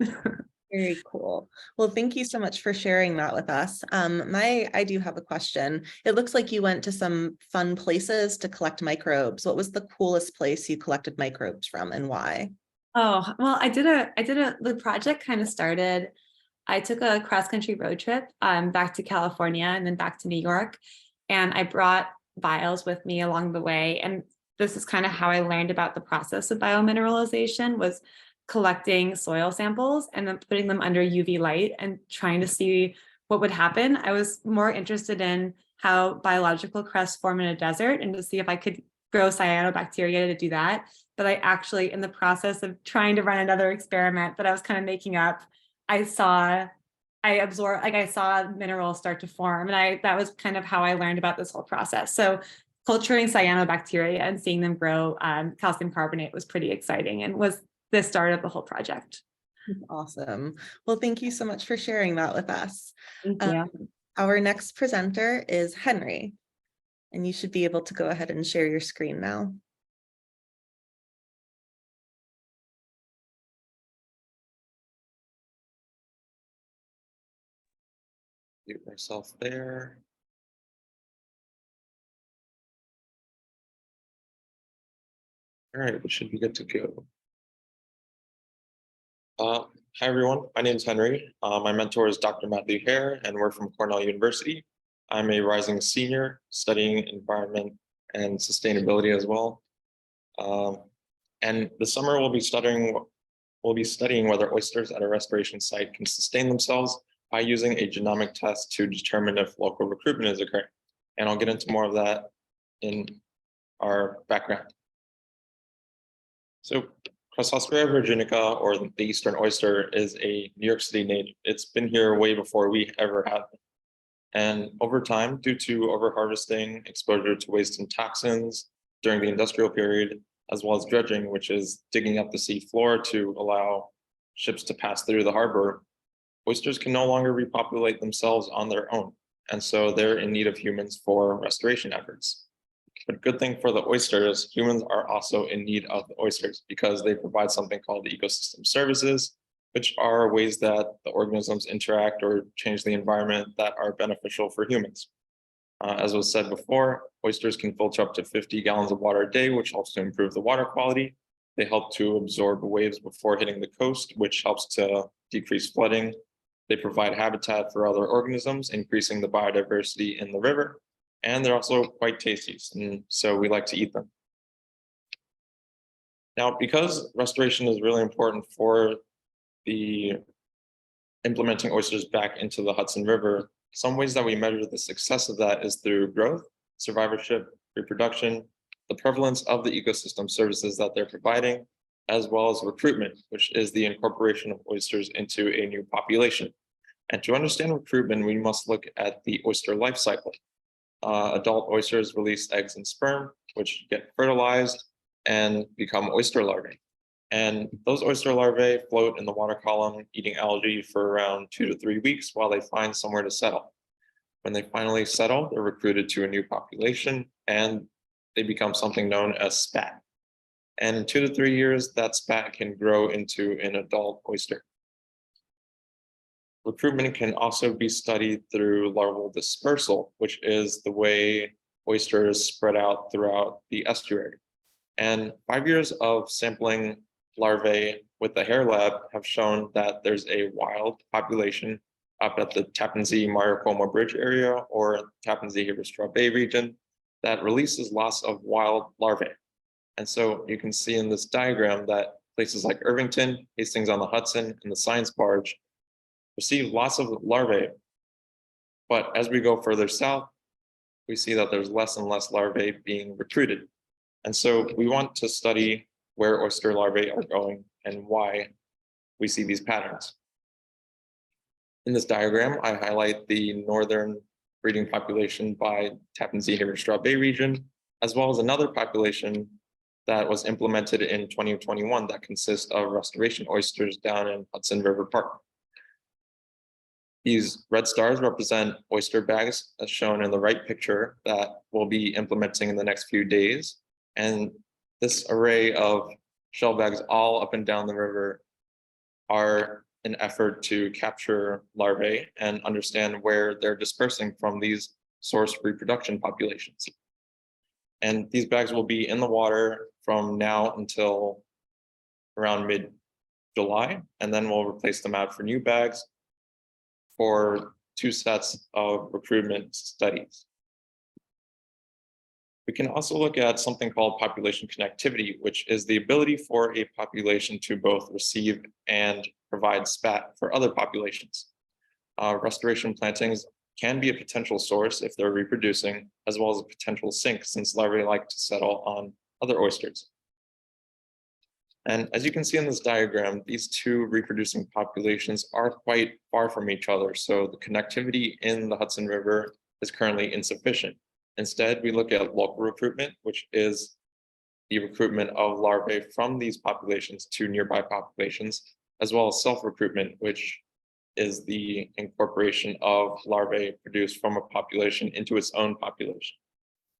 Very cool. Well, thank you so much for sharing that with us. I do have a question. It looks like you went to some fun places to collect microbes. What was the coolest place you collected microbes from and why? Oh, well, the project kind of started, I took a cross-country road trip back to California and then back to New York. And I brought vials with me along the way. And this is kind of how I learned about the process of biomineralization, was collecting soil samples and then putting them under UV light and trying to see what would happen. I was more interested in how biological crusts form in a desert and to see if I could grow cyanobacteria to do that. But I actually, in the process of trying to run another experiment that I was kind of making up, I saw minerals start to form. And that was kind of how I learned about this whole process. So culturing cyanobacteria and seeing them grow calcium carbonate was pretty exciting and was the start of the whole project. Awesome. Well, thank you so much for sharing that with us. Thank you. Our next presenter is Henry, and you should be able to go ahead and share your screen now. Get myself there. All right, we should be good to go. Hi, everyone. My name is Henry. My mentor is Dr. Matthew Hare, and we're from Cornell University. I'm a rising senior studying environment and sustainability as well. And this summer we'll be studying whether oysters at a restoration site can sustain themselves by using a genomic test to determine if local recruitment is occurring. And I'll get into more of that in our background. So Crassosphera virginica, or the eastern oyster, is a New York City native. It's been here way before we ever had them. And over time, due to overharvesting, exposure to waste and toxins during the industrial period, as well as dredging, which is digging up the sea floor to allow ships to pass through the harbor, oysters can no longer repopulate themselves on their own, and so they're in need of humans for restoration efforts. But good thing for the oysters, humans are also in need of the oysters because they provide something called ecosystem services, which are ways that the organisms interact or change the environment that are beneficial for humans. As was said before, oysters can filter up to 50 gallons of water a day, which helps to improve the water quality. They help to absorb waves before hitting the coast, which helps to decrease flooding. They provide habitat for other organisms, increasing the biodiversity in the river. And they're also quite tasty, and so we like to eat them. Now, because restoration is really important for the implementing oysters back into the Hudson River, some ways that we measure the success of that is through growth, survivorship, reproduction, the prevalence of the ecosystem services that they're providing, as well as recruitment, which is the incorporation of oysters into a new population. And to understand recruitment, we must look at the oyster life cycle. Adult oysters release eggs and sperm, which get fertilized and become oyster larvae. And those oyster larvae float in the water column, eating algae for around 2 to 3 weeks while they find somewhere to settle. When they finally settle, they're recruited to a new population and they become something known as spat. And in 2 to 3 years, that spat can grow into an adult oyster. Recruitment can also be studied through larval dispersal, which is the way oysters spread out throughout the estuary. And 5 years of sampling larvae with the hair lab have shown that there's a wild population up at the Tappan Zee Maricopa Bridge area or Tappan Zee Straw Bay region that releases lots of wild larvae. And so you can see in this diagram that places like Irvington, Hastings on the Hudson, and the Science Barge receive lots of larvae. But as we go further south, we see that there's less and less larvae being recruited. And so we want to study where oyster larvae are going and why we see these patterns. In this diagram, I highlight the northern breeding population by Tappan Zee Straw Bay region, as well as another population that was implemented in 2021 that consists of restoration oysters down in Hudson River Park. These red stars represent oyster bags as shown in the right picture that we'll be implementing in the next few days. And this array of shell bags all up and down the river are an effort to capture larvae and understand where they're dispersing from these source reproduction populations. And these bags will be in the water from now until around mid-July, and then we'll replace them out for new bags for 2 sets of recruitment studies. We can also look at something called population connectivity, which is the ability for a population to both receive and provide spat for other populations. Restoration plantings can be a potential source if they're reproducing, as well as a potential sink since larvae like to settle on other oysters. And as you can see in this diagram, these 2 reproducing populations are quite far from each other. So the connectivity in the Hudson River is currently insufficient. Instead, we look at local recruitment, which is the recruitment of larvae from these populations to nearby populations, as well as self-recruitment, which is the incorporation of larvae produced from a population into its own population.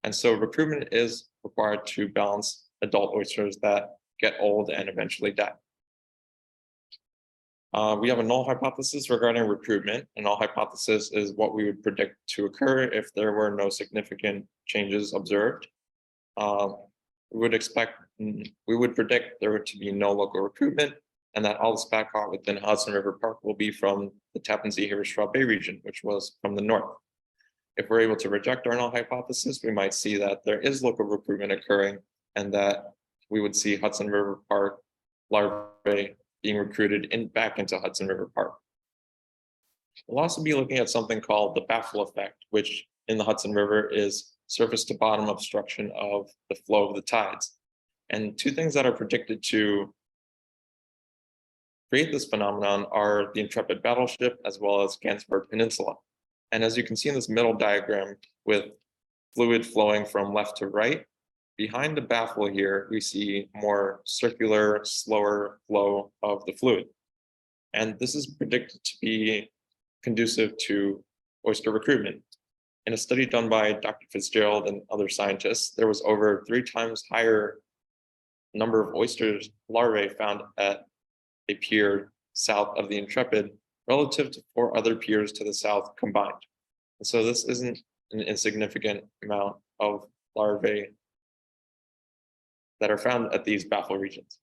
And so recruitment is required to balance adult oysters that get old and eventually die. We have a null hypothesis regarding recruitment. A null hypothesis is what we would predict to occur if there were no significant changes observed. We would predict there to be no local recruitment and that all the spat caught within Hudson River Park will be from the Tappan Zee Straw Bay region, which was from the north. If we're able to reject our null hypothesis, we might see that there is local recruitment occurring and that we would see Hudson River Park larvae being recruited back into Hudson River Park. We'll also be looking at something called the baffle effect, which in the Hudson River is surface to bottom obstruction of the flow of the tides. And 2 things that are predicted to create this phenomenon are the Intrepid battleship as well as Gansevoort Peninsula. And as you can see in this middle diagram with fluid flowing from left to right, behind the baffle here, we see more circular, slower flow of the fluid. And this is predicted to be conducive to oyster recruitment. In a study done by Dr. Fitzgerald and other scientists, there was over 3 times higher number of oysters larvae found at a pier south of the Intrepid relative to 4 other piers to the south combined. And so this isn't an insignificant amount of larvae that are found at these baffle regions.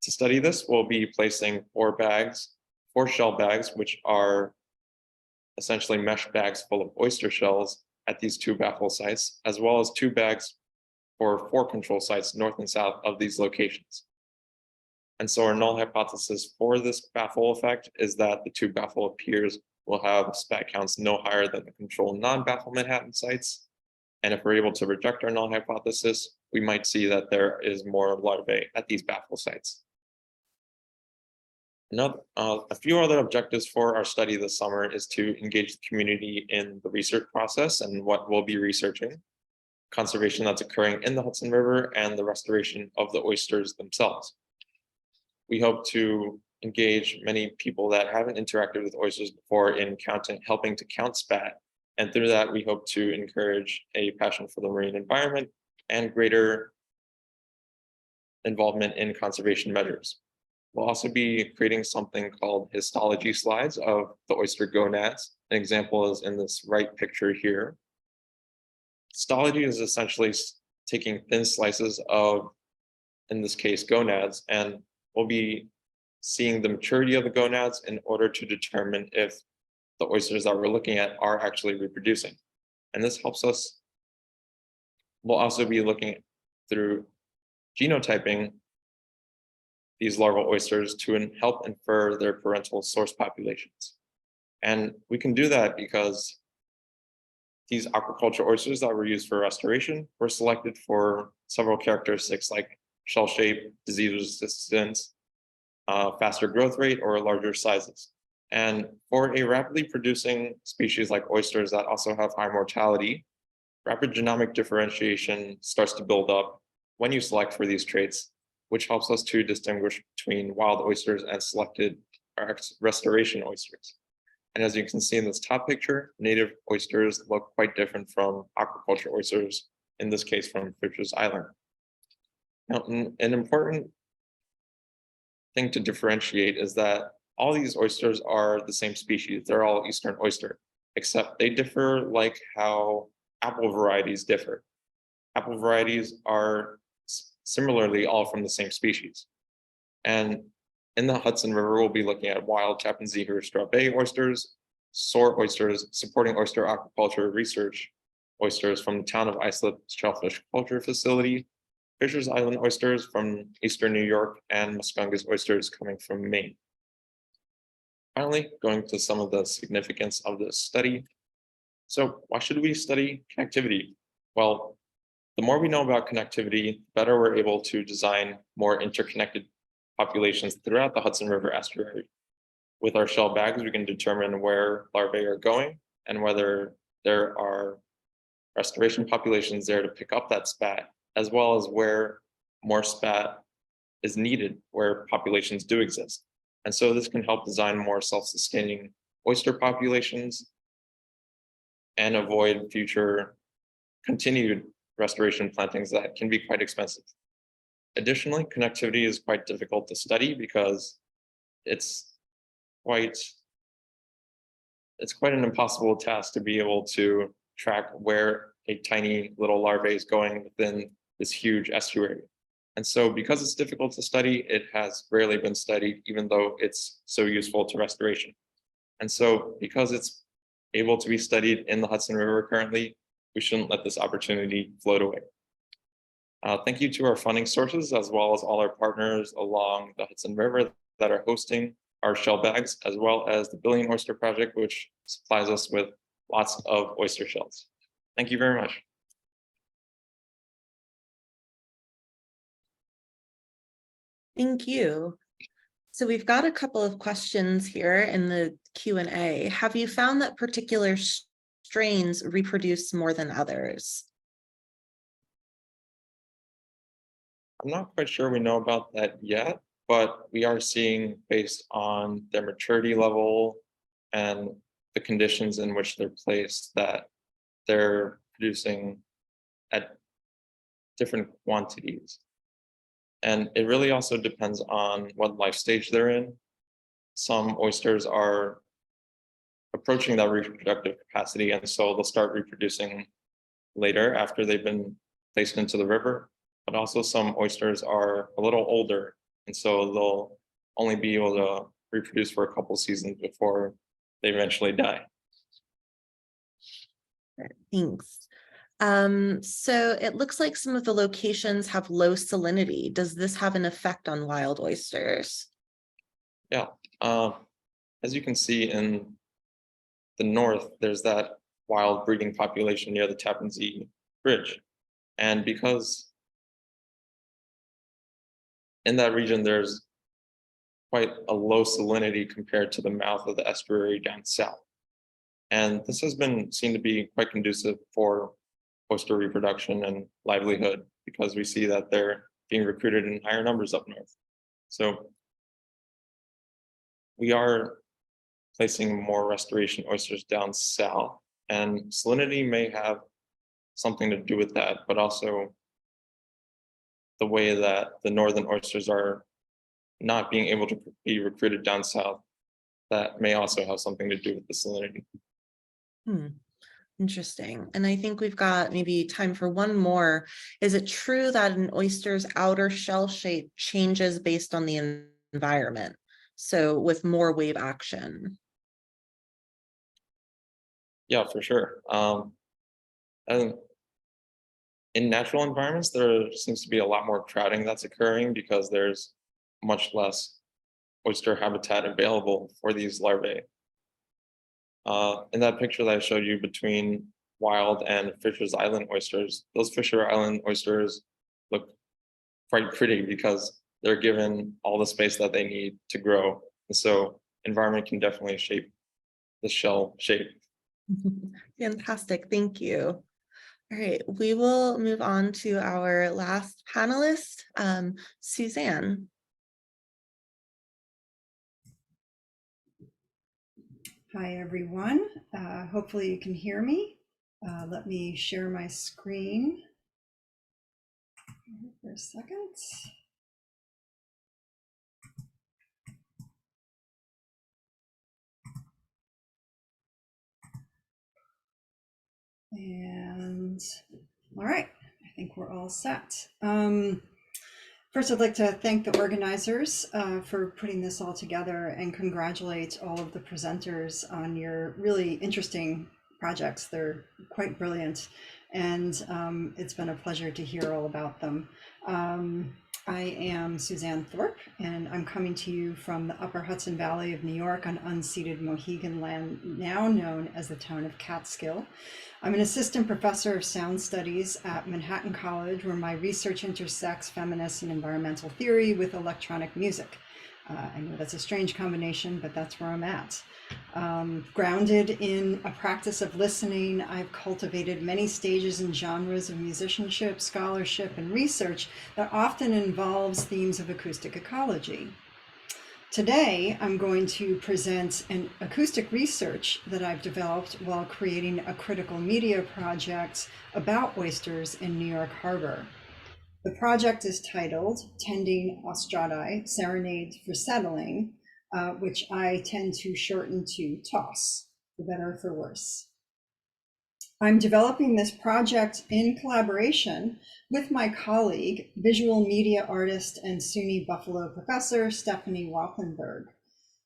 To study this, we'll be placing 4 shell bags, which are essentially mesh bags full of oyster shells at these 2 baffle sites, as well as 2 bags for 4 control sites north and south of these locations. And so our null hypothesis for this baffle effect is that the 2 baffle piers will have spat counts no higher than the control non-baffle Manhattan sites. And if we're able to reject our null hypothesis, we might see that there is more larvae at these baffle sites. A few other objectives for our study this summer is to engage the community in the research process and what we'll be researching, conservation that's occurring in the Hudson River, and the restoration of the oysters themselves. We hope to engage many people that haven't interacted with oysters before in helping to count spat. And through that, we hope to encourage a passion for the marine environment and greater involvement in conservation measures. We'll also be creating something called histology slides of the oyster gonads. An example is in this right picture here. Histology is essentially taking thin slices of, in this case, gonads, and we'll be seeing the maturity of the gonads in order to determine if the oysters that we're looking at are actually reproducing. And this helps us. We'll also be looking through genotyping these larval oysters to help infer their parental source populations. And we can do that because these aquaculture oysters that were used for restoration were selected for several characteristics like shell shape, disease resistance, faster growth rate, or larger sizes. And for a rapidly producing species like oysters that also have high mortality, rapid genomic differentiation starts to build up when you select for these traits, which helps us to distinguish between wild oysters and selected restoration oysters. And as you can see in this top picture, native oysters look quite different from aquaculture oysters, in this case from Fisher's Island. Now, an important thing to differentiate is that all these oysters are the same species. They're all Eastern oyster, except they differ like how apple varieties differ. Apple varieties are similarly all from the same species. And in the Hudson River, we'll be looking at wild Tappan Zee straw bay oysters, soar oysters, supporting oyster aquaculture research oysters from the town of Islip Shellfish Culture Facility, Fisher's Island oysters from Eastern New York, and Muscungus oysters coming from Maine. Finally, going to some of the significance of this study. So why should we study connectivity? Well, the more we know about connectivity, the better we're able to design more interconnected populations throughout the Hudson River estuary. With our shell bags, we can determine where larvae are going and whether there are restoration populations there to pick up that spat, as well as where more spat is needed, where populations do exist. And so this can help design more self-sustaining oyster populations and avoid future continued restoration plantings that can be quite expensive. Additionally, connectivity is quite difficult to study because it's quite an impossible task to be able to track where a tiny little larvae is going within this huge estuary. And so because it's difficult to study, it has rarely been studied, even though it's so useful to restoration. And so because it's able to be studied in the Hudson River currently, we shouldn't let this opportunity float away. Thank you to our funding sources, as well as all our partners along the Hudson River that are hosting our shell bags, as well as the Billion Oyster Project, which supplies us with lots of oyster shells. Thank you very much. Thank you. So we've got a couple of questions here in the Q&A. Have you found that particular strains reproduce more than others? I'm not quite sure we know about that yet, but we are seeing, based on their maturity level and the conditions in which they're placed, that they're producing at different quantities. And it really also depends on what life stage they're in. Some oysters are approaching that reproductive capacity, and so they'll start reproducing later after they've been placed into the river. But also some oysters are a little older, and so they'll only be able to reproduce for a couple seasons before they eventually die. Thanks. So it looks like some of the locations have low salinity. Does this have an effect on wild oysters? Yeah, as you can see in the north, there's that wild breeding population near the Tappan Zee Bridge. And because in that region, there's quite a low salinity compared to the mouth of the estuary down south. And this has been seen to be quite conducive for oyster reproduction and livelihood, because we see that they're being recruited in higher numbers up north. So we are placing more restoration oysters down south, and salinity may have something to do with that, but also the way that the northern oysters are not being able to be recruited down south, that may also have something to do with the salinity. Interesting. And I think we've got maybe time for one more. Is it true that an oyster's outer shell shape changes based on the environment? So with more wave action? Yeah, for sure. And in natural environments, there seems to be a lot more crowding that's occurring because there's much less oyster habitat available for these larvae. In that picture that I showed you between wild and Fisher's Island oysters, those Fisher Island oysters look quite pretty because they're given all the space that they need to grow. And so environment can definitely shape the shell shape. Fantastic, thank you. All right, we will move on to our last panelist, Suzanne. Hi, everyone. Hopefully you can hear me. Let me share my screen for a second. And all right, I think we're all set. First, I'd like to thank the organizers for putting this all together and congratulate all of the presenters on your really interesting projects. They're quite brilliant, and it's been a pleasure to hear all about them. I am Suzanne Thorpe, and I'm coming to you from the Upper Hudson Valley of New York on unceded Mohegan land, now known as the town of Catskill. I'm an assistant professor of sound studies at Manhattan College, where my research intersects feminist and environmental theory with electronic music. I know that's a strange combination, but that's where I'm at. Grounded in a practice of listening, I've cultivated many stages and genres of musicianship, scholarship, and research that often involves themes of acoustic ecology. Today, I'm going to present an acoustic research that I've developed while creating a critical media project about oysters in New York Harbor. The project is titled Tending Ostrati, Serenade for Settling, which I tend to shorten to TOSS, for better or for worse. I'm developing this project in collaboration with my colleague, visual media artist and SUNY Buffalo professor, Stephanie Waffenberg.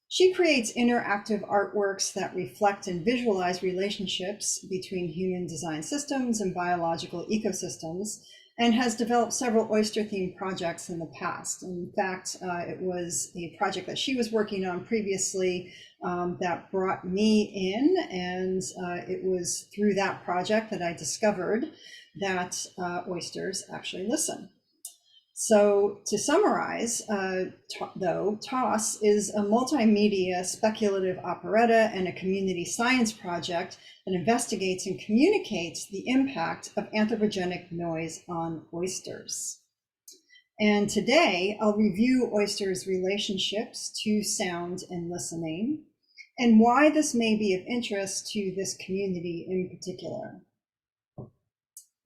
She creates interactive artworks that reflect and visualize relationships between human design systems and biological ecosystems, and has developed several oyster-themed projects in the past. In fact, it was a project that she was working on previously that brought me in, and it was through that project that I discovered that oysters actually listen. So to summarize, though, TOSS is a multimedia speculative operetta and a community science project that investigates and communicates the impact of anthropogenic noise on oysters. And today I'll review oysters' relationships to sound and listening, and why this may be of interest to this community in particular.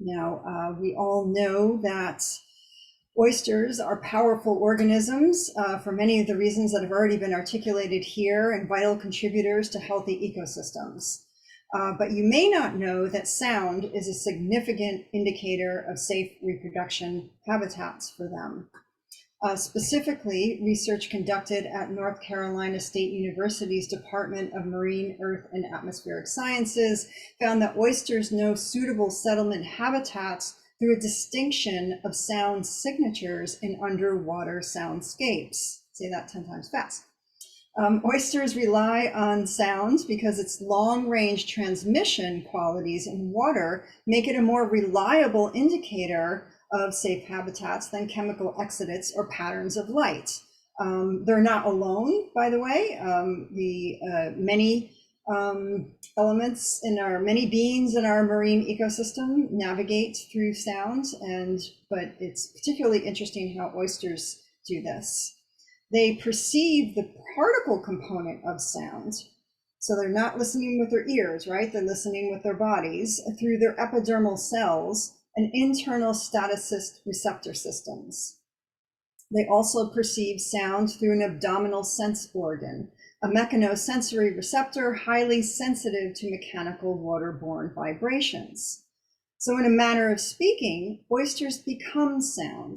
Now, we all know that oysters are powerful organisms for many of the reasons that have already been articulated here, and vital contributors to healthy ecosystems. But you may not know that sound is a significant indicator of safe reproduction habitats for them. Specifically, research conducted at North Carolina State University's Department of Marine, Earth, and Atmospheric Sciences found that oysters know suitable settlement habitats through a distinction of sound signatures in underwater soundscapes. Say that 10 times fast. Oysters rely on sound because its long-range transmission qualities in water make it a more reliable indicator of safe habitats than chemical exudates or patterns of light. They're not alone, by the way. Many elements in many beings in our marine ecosystem navigate through sound, but it's particularly interesting how oysters do this. They perceive the particle component of sound. So they're not listening with their ears, right? They're listening with their bodies through their epidermal cells and internal staticist receptor systems. They also perceive sound through an abdominal sense organ, a mechanosensory receptor highly sensitive to mechanical waterborne vibrations. So in a manner of speaking, oysters become sound,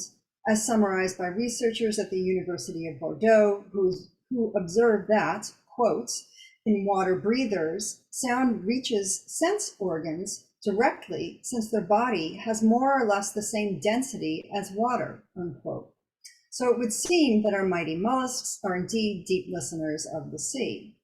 as summarized by researchers at the University of Bordeaux, who observed that, quote, in water breathers, sound reaches sense organs directly since their body has more or less the same density as water, unquote. So it would seem that our mighty mollusks are indeed deep listeners of the sea.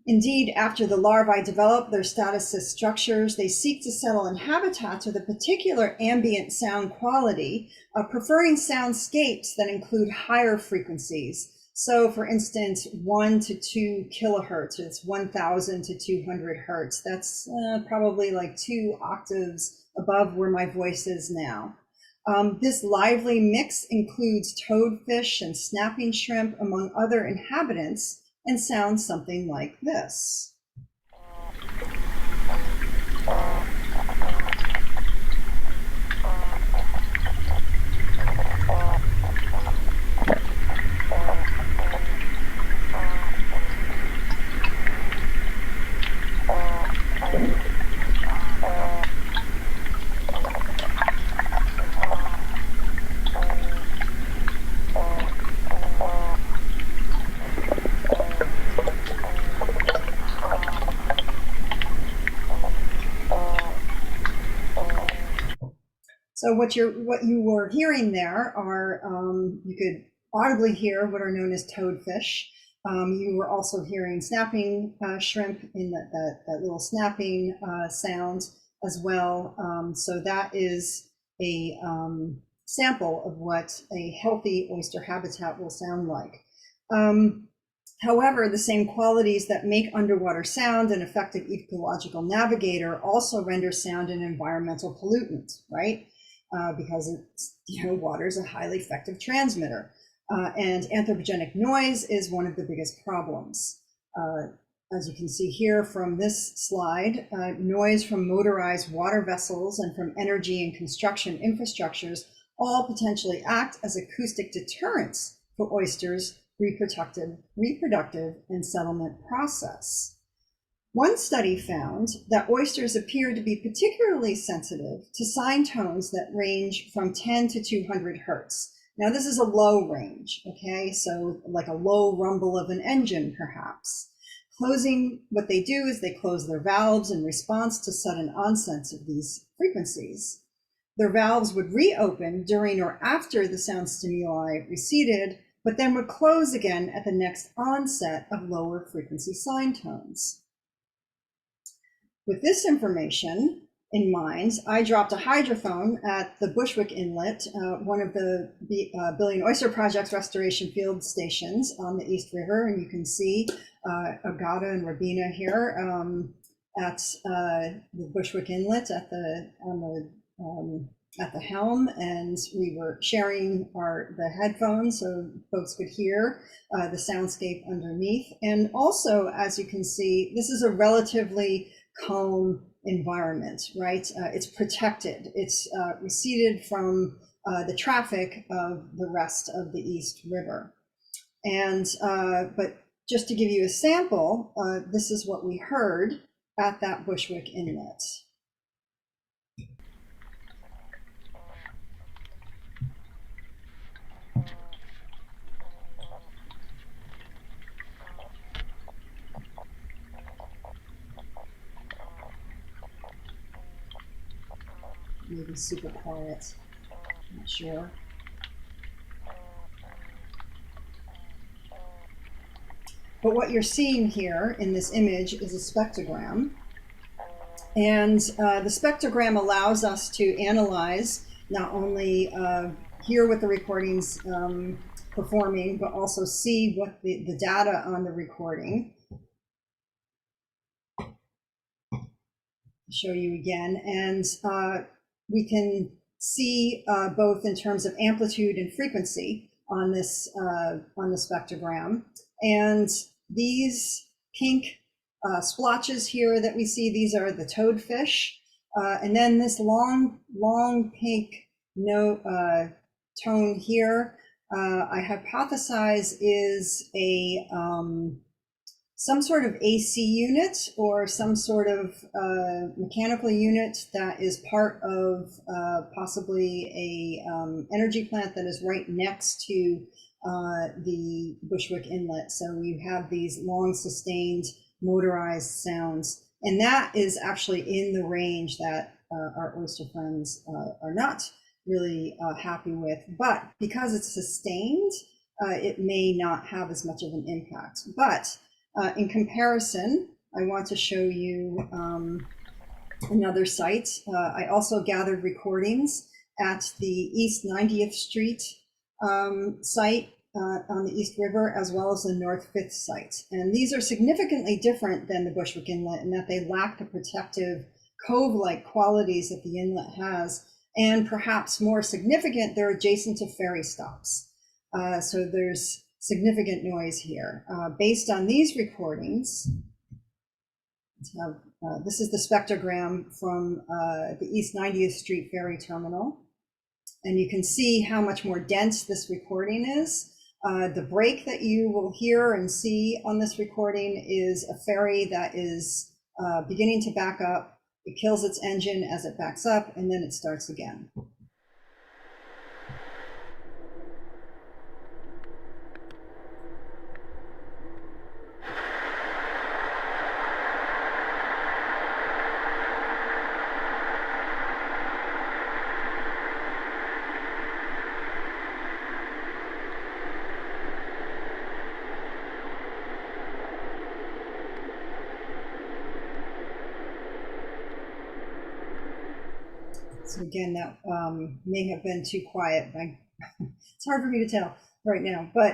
Indeed, after the larvae develop their staticist structures, they seek to settle in habitats with a particular ambient sound quality, preferring soundscapes that include higher frequencies. So for instance, 1 to 2 kilohertz, it's 1000 to 200 hertz. That's probably like 2 octaves above where my voice is now. This lively mix includes toadfish and snapping shrimp, among other inhabitants, and sounds something like this. So what you were hearing there are, you could audibly hear what are known as toadfish. You were also hearing snapping shrimp in that little snapping sound as well. So that is a sample of what a healthy oyster habitat will sound like. However, the same qualities that make underwater sound an effective ecological navigator also render sound an environmental pollutant, right? Because it's, water is a highly effective transmitter. And anthropogenic noise is one of the biggest problems. As you can see here from this slide, noise from motorized water vessels and from energy and construction infrastructures all potentially act as acoustic deterrents for oysters' reproductive and settlement process. One study found that oysters appear to be particularly sensitive to sine tones that range from 10 to 200 hertz. Now this is a low range, okay? So like a low rumble of an engine, perhaps. What they do is they close their valves in response to sudden onsets of these frequencies. Their valves would reopen during or after the sound stimuli receded, but then would close again at the next onset of lower frequency sine tones. With this information in mind, I dropped a hydrophone at the Bushwick Inlet, one of the Billion Oyster Project's restoration field stations on the East River, and you can see Agata and Rabina here at the Bushwick Inlet on the at the helm, and we were sharing the headphones so folks could hear the soundscape underneath. And also, as you can see, this is a relatively calm environment, right? It's protected. It's receded from the traffic of the rest of the East River. And but just to give you a sample, this is what we heard at that Bushwick Inlet. Maybe super quiet, not sure. But what you're seeing here in this image is a spectrogram. And the spectrogram allows us to analyze not only hear what the recording's performing, but also see what the data on the recording. I'll show you again. And we can see both in terms of amplitude and frequency on this on the spectrogram. And these pink splotches here that we see, these are the toadfish. And then this long pink tone here, I hypothesize is a some sort of AC unit or some sort of mechanical unit that is part of possibly a energy plant that is right next to the Bushwick Inlet. So you have these long sustained motorized sounds, and that is actually in the range that our oyster friends are not really happy with. But because it's sustained, it may not have as much of an impact. But in comparison, I want to show you another site. I also gathered recordings at the East 90th Street site on the East River, as well as the North 5th site. And these are significantly different than the Bushwick Inlet in that they lack the protective cove-like qualities that the inlet has. And perhaps more significant, they're adjacent to ferry stops. So there's significant noise here. Based on these recordings, this is the spectrogram from the East 90th Street ferry terminal. And you can see how much more dense this recording is. The break that you will hear and see on this recording is a ferry that is beginning to back up. It kills its engine as it backs up, and then it starts again. So again, that may have been too quiet. It's hard for me to tell right now, but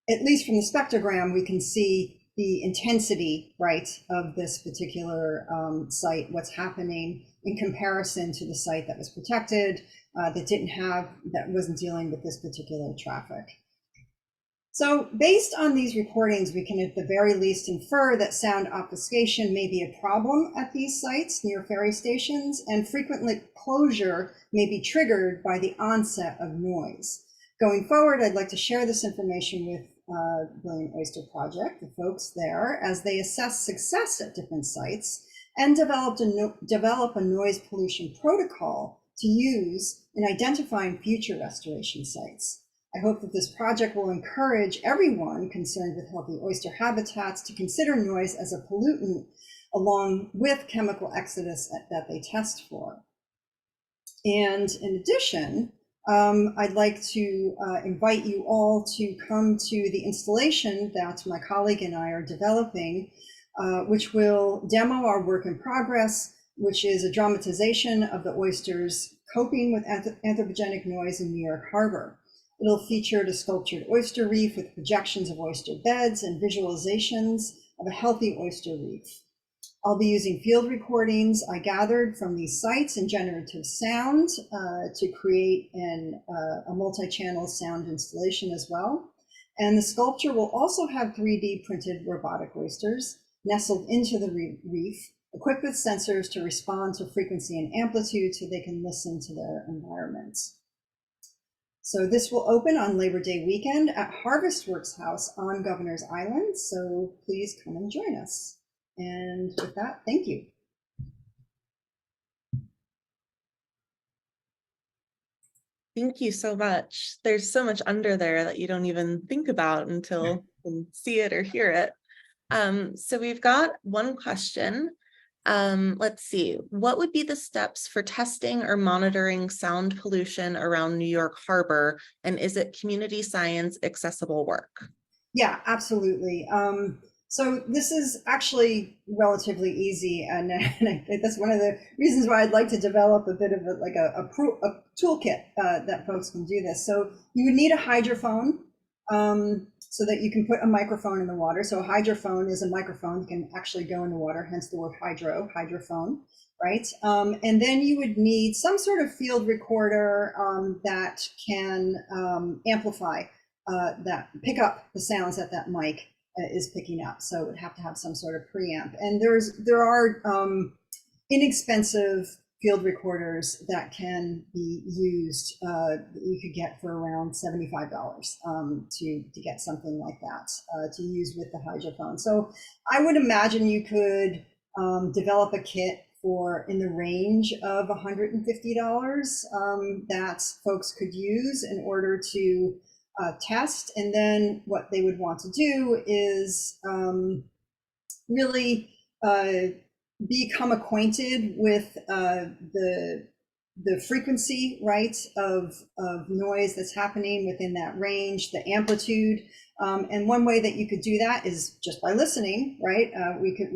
at least from the spectrogram, we can see the intensity, right, of this particular site, what's happening in comparison to the site that was protected, that wasn't dealing with this particular traffic. So based on these recordings, we can at the very least infer that sound obfuscation may be a problem at these sites near ferry stations, and frequently closure may be triggered by the onset of noise. Going forward, I'd like to share this information with Billion Oyster Project, the folks there, as they assess success at different sites and develop a noise pollution protocol to use in identifying future restoration sites. I hope that this project will encourage everyone concerned with healthy oyster habitats to consider noise as a pollutant along with chemical exodus that they test for. And in addition, I'd like to invite you all to come to the installation that my colleague and I are developing, which will demo our work in progress, which is a dramatization of the oysters coping with anthropogenic noise in New York Harbor. It'll feature a sculptured oyster reef with projections of oyster beds and visualizations of a healthy oyster reef. I'll be using field recordings I gathered from these sites and generative sound to create a multi-channel sound installation as well. And the sculpture will also have 3D printed robotic oysters nestled into the reef, equipped with sensors to respond to frequency and amplitude so they can listen to their environments. So this will open on Labor Day weekend at Harvestworks House on Governor's Island. So please come and join us. And with that, thank you. Thank you so much. There's so much under there that you don't even think about until you see it or hear it. So we've got one question. Let's see, what would be the steps for testing or monitoring sound pollution around New York Harbor? And is it community science accessible work? Yeah, absolutely. So this is actually relatively easy, and I think that's one of the reasons why I'd like to develop a bit of a toolkit that folks can do this. So you would need a hydrophone so that you can put a microphone in the water. So a hydrophone is a microphone that can actually go in the water, hence the word hydrophone, right? And then you would need some sort of field recorder that can amplify, pick up the sounds that mic is picking up. So it would have to have some sort of preamp. And there are inexpensive field recorders that can be used that you could get for around $75 to get something like that to use with the hydrophone. So I would imagine you could develop a kit for in the range of $150 that folks could use in order to test. And then what they would want to do is really become acquainted with the frequency, right, of noise that's happening within that range, the amplitude. And one way that you could do that is just by listening, right? We could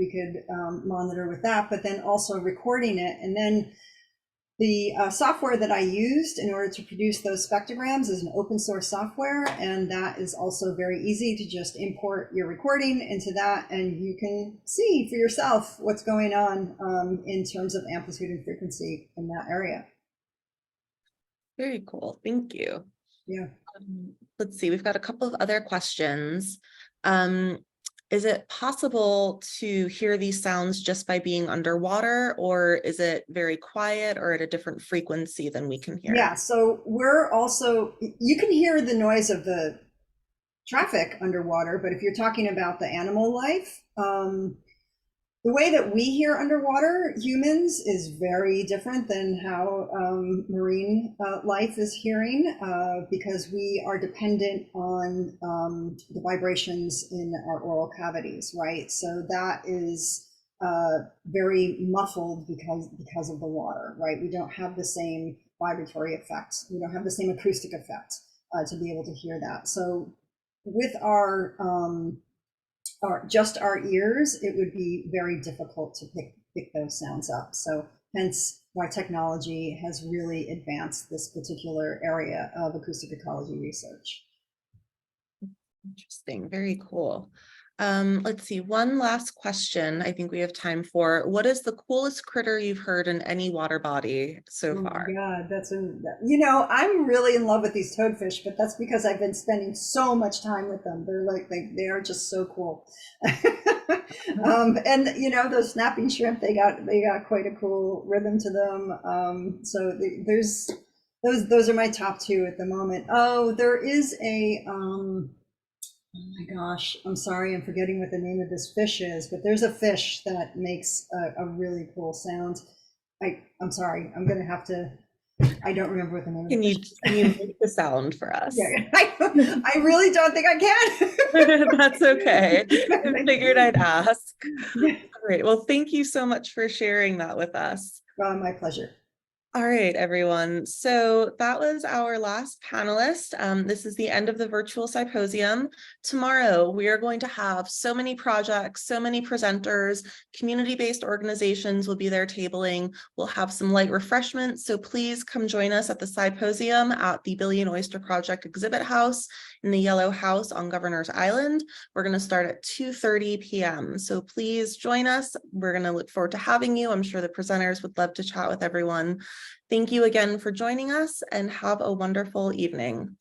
monitor with that, but then also recording it. And then the software that I used in order to produce those spectrograms is an open source software, and that is also very easy to just import your recording into that, and you can see for yourself what's going on in terms of amplitude and frequency in that area. Very cool. Thank you. Yeah. Let's see, we've got a couple of other questions. Is it possible to hear these sounds just by being underwater, or is it very quiet or at a different frequency than we can hear? Yeah, so you can hear the noise of the traffic underwater, but if you're talking about the animal life, the way that we hear underwater humans is very different than how marine life is hearing, because we are dependent on the vibrations in our oral cavities, right? So that is very muffled because of the water, right? We don't have the same vibratory effect. We don't have the same acoustic effect to be able to hear that. So with just our ears, it would be very difficult to pick those sounds up. So hence why technology has really advanced this particular area of acoustic ecology research. Interesting, very cool. Let's see, one last question I think we have time for. What is the coolest critter you've heard in any water body so far? Oh my God, I'm really in love with these toadfish, but that's because I've been spending so much time with them. They're like, they are just so cool. And those snapping shrimp, they got quite a cool rhythm to them. So there's those are my top two at the moment. Oh, there is a oh my gosh, I'm sorry, I'm forgetting what the name of this fish is, but there's a fish that makes a really cool sound. I'm sorry, I'm gonna have to, I don't remember what the name of the fish is. Can you make the sound for us? Yeah, I really don't think I can. That's okay. I figured I'd ask. All right, well, thank you so much for sharing that with us. My pleasure. All right, everyone. So that was our last panelist. This is the end of the virtual symposium. Tomorrow, we are going to have so many projects, so many presenters, community-based organizations will be there tabling. We'll have some light refreshments. So please come join us at the symposium at the Billion Oyster Project exhibit house in the Yellow House on Governor's Island. We're going to start at 2:30 p.m. So please join us. We're going to look forward to having you. I'm sure the presenters would love to chat with everyone. Thank you again for joining us and have a wonderful evening.